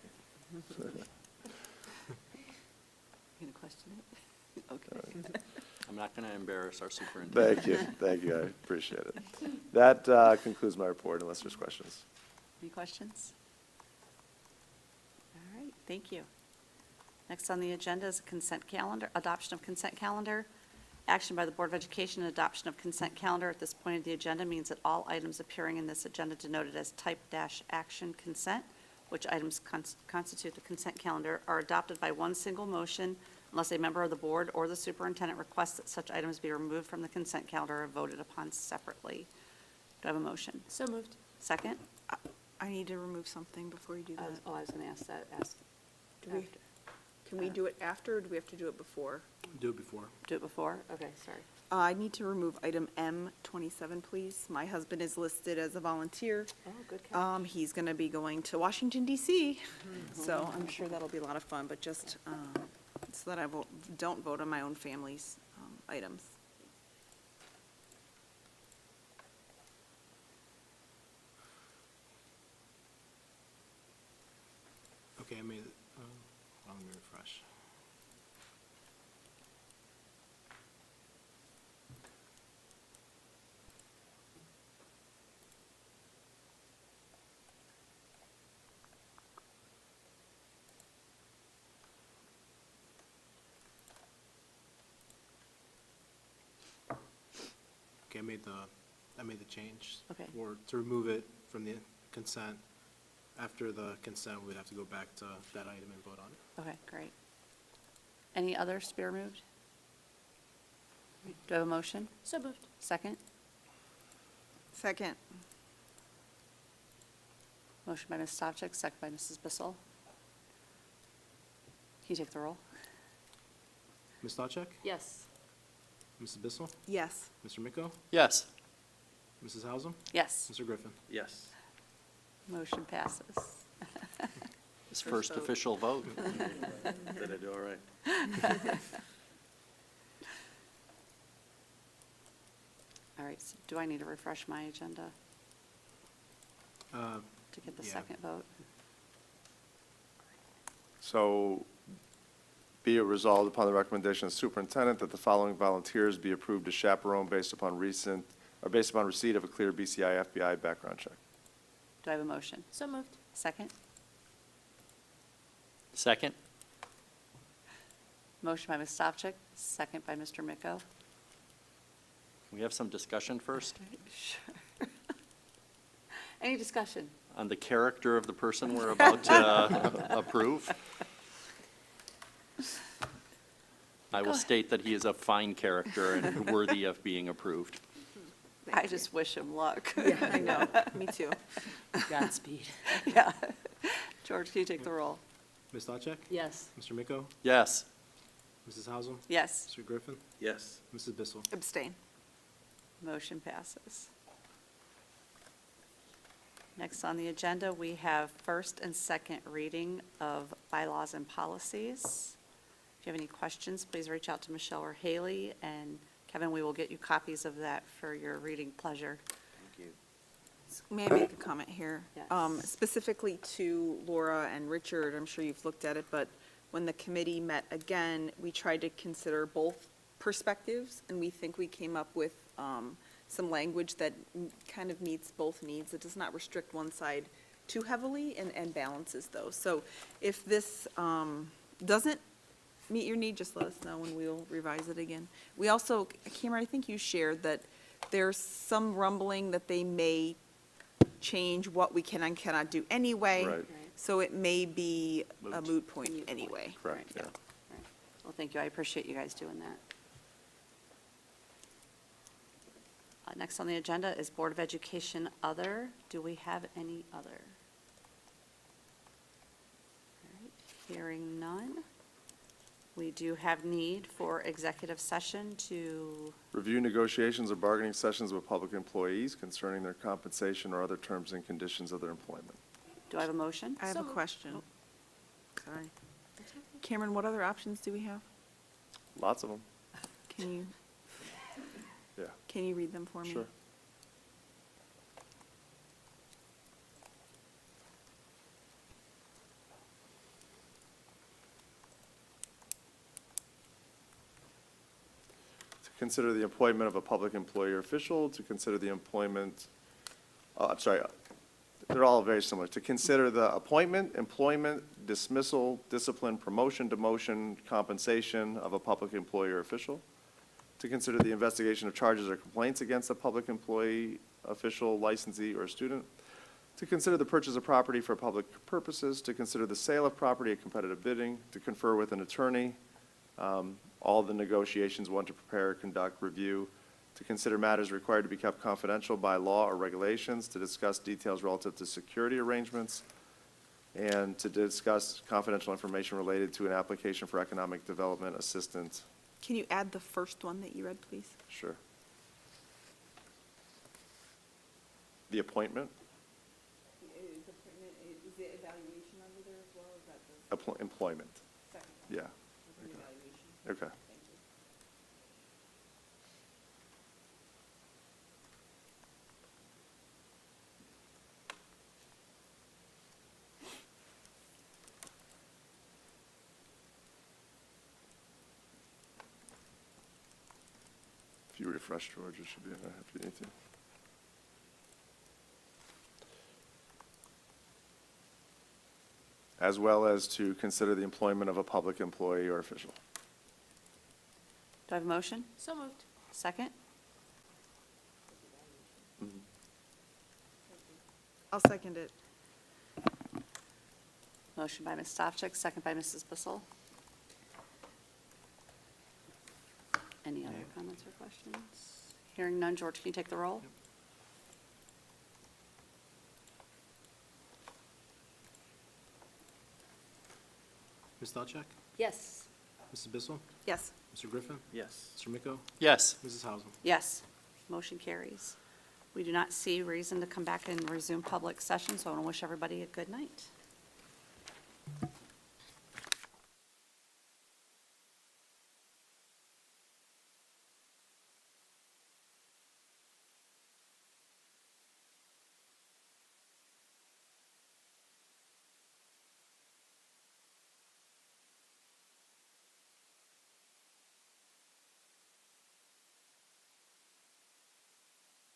[SPEAKER 1] You gonna question it? Okay.
[SPEAKER 10] I'm not going to embarrass our superintendent.
[SPEAKER 3] Thank you, I appreciate it. That concludes my report, unless there's questions.
[SPEAKER 1] Any questions? All right, thank you. Next on the agenda is a consent calendar, adoption of consent calendar. Action by the Board of Education, adoption of consent calendar at this point of the agenda means that all items appearing in this agenda denoted as type-action consent, which items constitute the consent calendar, are adopted by one single motion unless a member of the board or the superintendent requests that such items be removed from the consent calendar or voted upon separately. Do I have a motion?
[SPEAKER 11] So moved.
[SPEAKER 1] Second?
[SPEAKER 9] I need to remove something before you do that.
[SPEAKER 1] I was going to ask that,
[SPEAKER 9] Do we- Can we do it after, or do we have to do it before?
[SPEAKER 2] Do it before.
[SPEAKER 1] do it before? Okay, sorry.
[SPEAKER 9] I need to remove item M27, please. My husband is listed as a volunteer.
[SPEAKER 1] Oh, good catch.
[SPEAKER 9] He's going to be going to Washington DC, so I'm sure that'll be a lot of fun, but just so that I don't vote on my own family's items.
[SPEAKER 2] Okay, I made it. Let me refresh. Okay, I made the change.
[SPEAKER 1] Okay.
[SPEAKER 2] Or to remove it from the consent. After the consent, we'd have to go back to that item and vote on it.
[SPEAKER 1] Okay, great. Any others to be removed? Do I have a motion?
[SPEAKER 11] So moved.
[SPEAKER 1] Second?
[SPEAKER 9] Second.
[SPEAKER 1] Motion by Ms. Stavcek, second by Mrs. Bissell. Can you take the roll?
[SPEAKER 2] Ms. Stavcek?
[SPEAKER 11] Yes.
[SPEAKER 2] Mrs. Bissell?
[SPEAKER 9] Yes.
[SPEAKER 2] Mr. Miko?
[SPEAKER 10] Yes.
[SPEAKER 2] Mrs. Hausum?
[SPEAKER 1] Yes,
[SPEAKER 2] Mr. Griffin?
[SPEAKER 12] Yes.
[SPEAKER 1] motion passes.
[SPEAKER 10] His first
[SPEAKER 9] vote.
[SPEAKER 10] official vote.
[SPEAKER 12] Did I do all right?
[SPEAKER 1] All right, so do I need to refresh my agenda to get the
[SPEAKER 2] Yeah.
[SPEAKER 1] second vote?
[SPEAKER 3] So be it resolved upon the recommendation of the superintendent that the following volunteers be approved as chaperone based upon receipt of a clear BCI FBI background check.
[SPEAKER 1] Do I have a motion?
[SPEAKER 11] So moved.
[SPEAKER 1] Second?
[SPEAKER 10] Second?
[SPEAKER 1] Motion by Ms. Stavcek, second by Mr. Miko.
[SPEAKER 10] Can we have some discussion first
[SPEAKER 1] Sure. Any discussion?
[SPEAKER 10] on the character of the person we're about to approve? I will state that he is a fine character and worthy of being approved.
[SPEAKER 1] I just wish him luck.
[SPEAKER 9] Yeah, I know. Me too.
[SPEAKER 11] Godspeed.
[SPEAKER 1] Yeah. George, can you take the roll?
[SPEAKER 2] Ms. Stavcek?
[SPEAKER 11] Yes.
[SPEAKER 2] Mr. Miko?
[SPEAKER 10] Yes.
[SPEAKER 2] Mrs. Hausum?
[SPEAKER 1] Yes,
[SPEAKER 2] Mr. Griffin?
[SPEAKER 12] Yes.
[SPEAKER 2] Mrs. Bissell?
[SPEAKER 9] Abstain.
[SPEAKER 1] motion passes. Next on the agenda, we have first and second reading of bylaws and policies. If you have any questions, please reach out to Michelle or Haley, and Kevin, we will get you copies of that for your reading pleasure.
[SPEAKER 9] May I make a comment here?
[SPEAKER 1] Yes.
[SPEAKER 9] Specifically to Laura and Richard, I'm sure you've looked at it, but when the committee met again, we tried to consider both perspectives, and we think we came up with some language that kind of meets both needs. It does not restrict one side too heavily and balances those. So if this doesn't meet your need, just let us know and we'll revise it again. We also, Cameron, I think you shared that there's some rumbling that they may change what we can and cannot do anyway.
[SPEAKER 3] Right.
[SPEAKER 9] So it may be a
[SPEAKER 3] Moot.
[SPEAKER 9] moot point
[SPEAKER 1] Moot point.
[SPEAKER 9] anyway.
[SPEAKER 3] Correct, yeah.
[SPEAKER 1] Right. Well, thank you, I appreciate you guys doing that. Next on the agenda is Board of Education Other. Do we have any other? All right, hearing none. We do have need for executive session to,
[SPEAKER 3] Review negotiations or bargaining sessions with public employees concerning their compensation or other terms and conditions of their employment.
[SPEAKER 1] do I have a motion?
[SPEAKER 9] I have a
[SPEAKER 11] So-
[SPEAKER 9] question. Sorry. Cameron, what other options do we have?
[SPEAKER 3] Lots of them,
[SPEAKER 9] Can
[SPEAKER 3] yeah,
[SPEAKER 9] you read them for me?
[SPEAKER 3] sure. consider the appointment of a public employee or official, to consider the employment, they're all very similar. To consider the appointment, employment, dismissal, discipline, promotion, demotion, compensation of a public employee or official. To consider the investigation of charges or complaints against a public employee, official, licensee, or student. To consider the purchase of property for public purposes. To consider the sale of property at competitive bidding. To confer with an attorney. All the negotiations, one, to prepare, conduct, review. To consider matters required to be kept confidential by law or regulations. To discuss details relative to security arrangements. And to discuss confidential information related to an application for economic development assistance.
[SPEAKER 9] Can you add the first one that you read, please?
[SPEAKER 3] Sure. The appointment?
[SPEAKER 9] Is the evaluation under there as well, is that the
[SPEAKER 3] Employment,
[SPEAKER 9] second
[SPEAKER 3] yeah.
[SPEAKER 9] evaluation?
[SPEAKER 3] Okay.
[SPEAKER 9] Thank you.
[SPEAKER 3] If you refresh, George, it should be in there if you need to. As well as to consider the employment of a public employee or official.
[SPEAKER 1] Do I have a motion?
[SPEAKER 11] So moved.
[SPEAKER 1] Second?
[SPEAKER 9] I'll second it.
[SPEAKER 1] Motion by Ms. Stavcek, second by Mrs. Bissell. Any other comments or questions? Hearing none, George, can you take the roll?
[SPEAKER 2] Ms. Stavcek?
[SPEAKER 11] Yes.
[SPEAKER 2] Mrs. Bissell?
[SPEAKER 9] Yes.
[SPEAKER 2] Mr. Griffin?
[SPEAKER 12] Yes.
[SPEAKER 2] Mr. Miko?
[SPEAKER 10] Yes.
[SPEAKER 2] Mrs. Hausum?
[SPEAKER 1] Yes. Motion carries. We do not see reason to come back and resume public session, so I want to wish everybody a good night.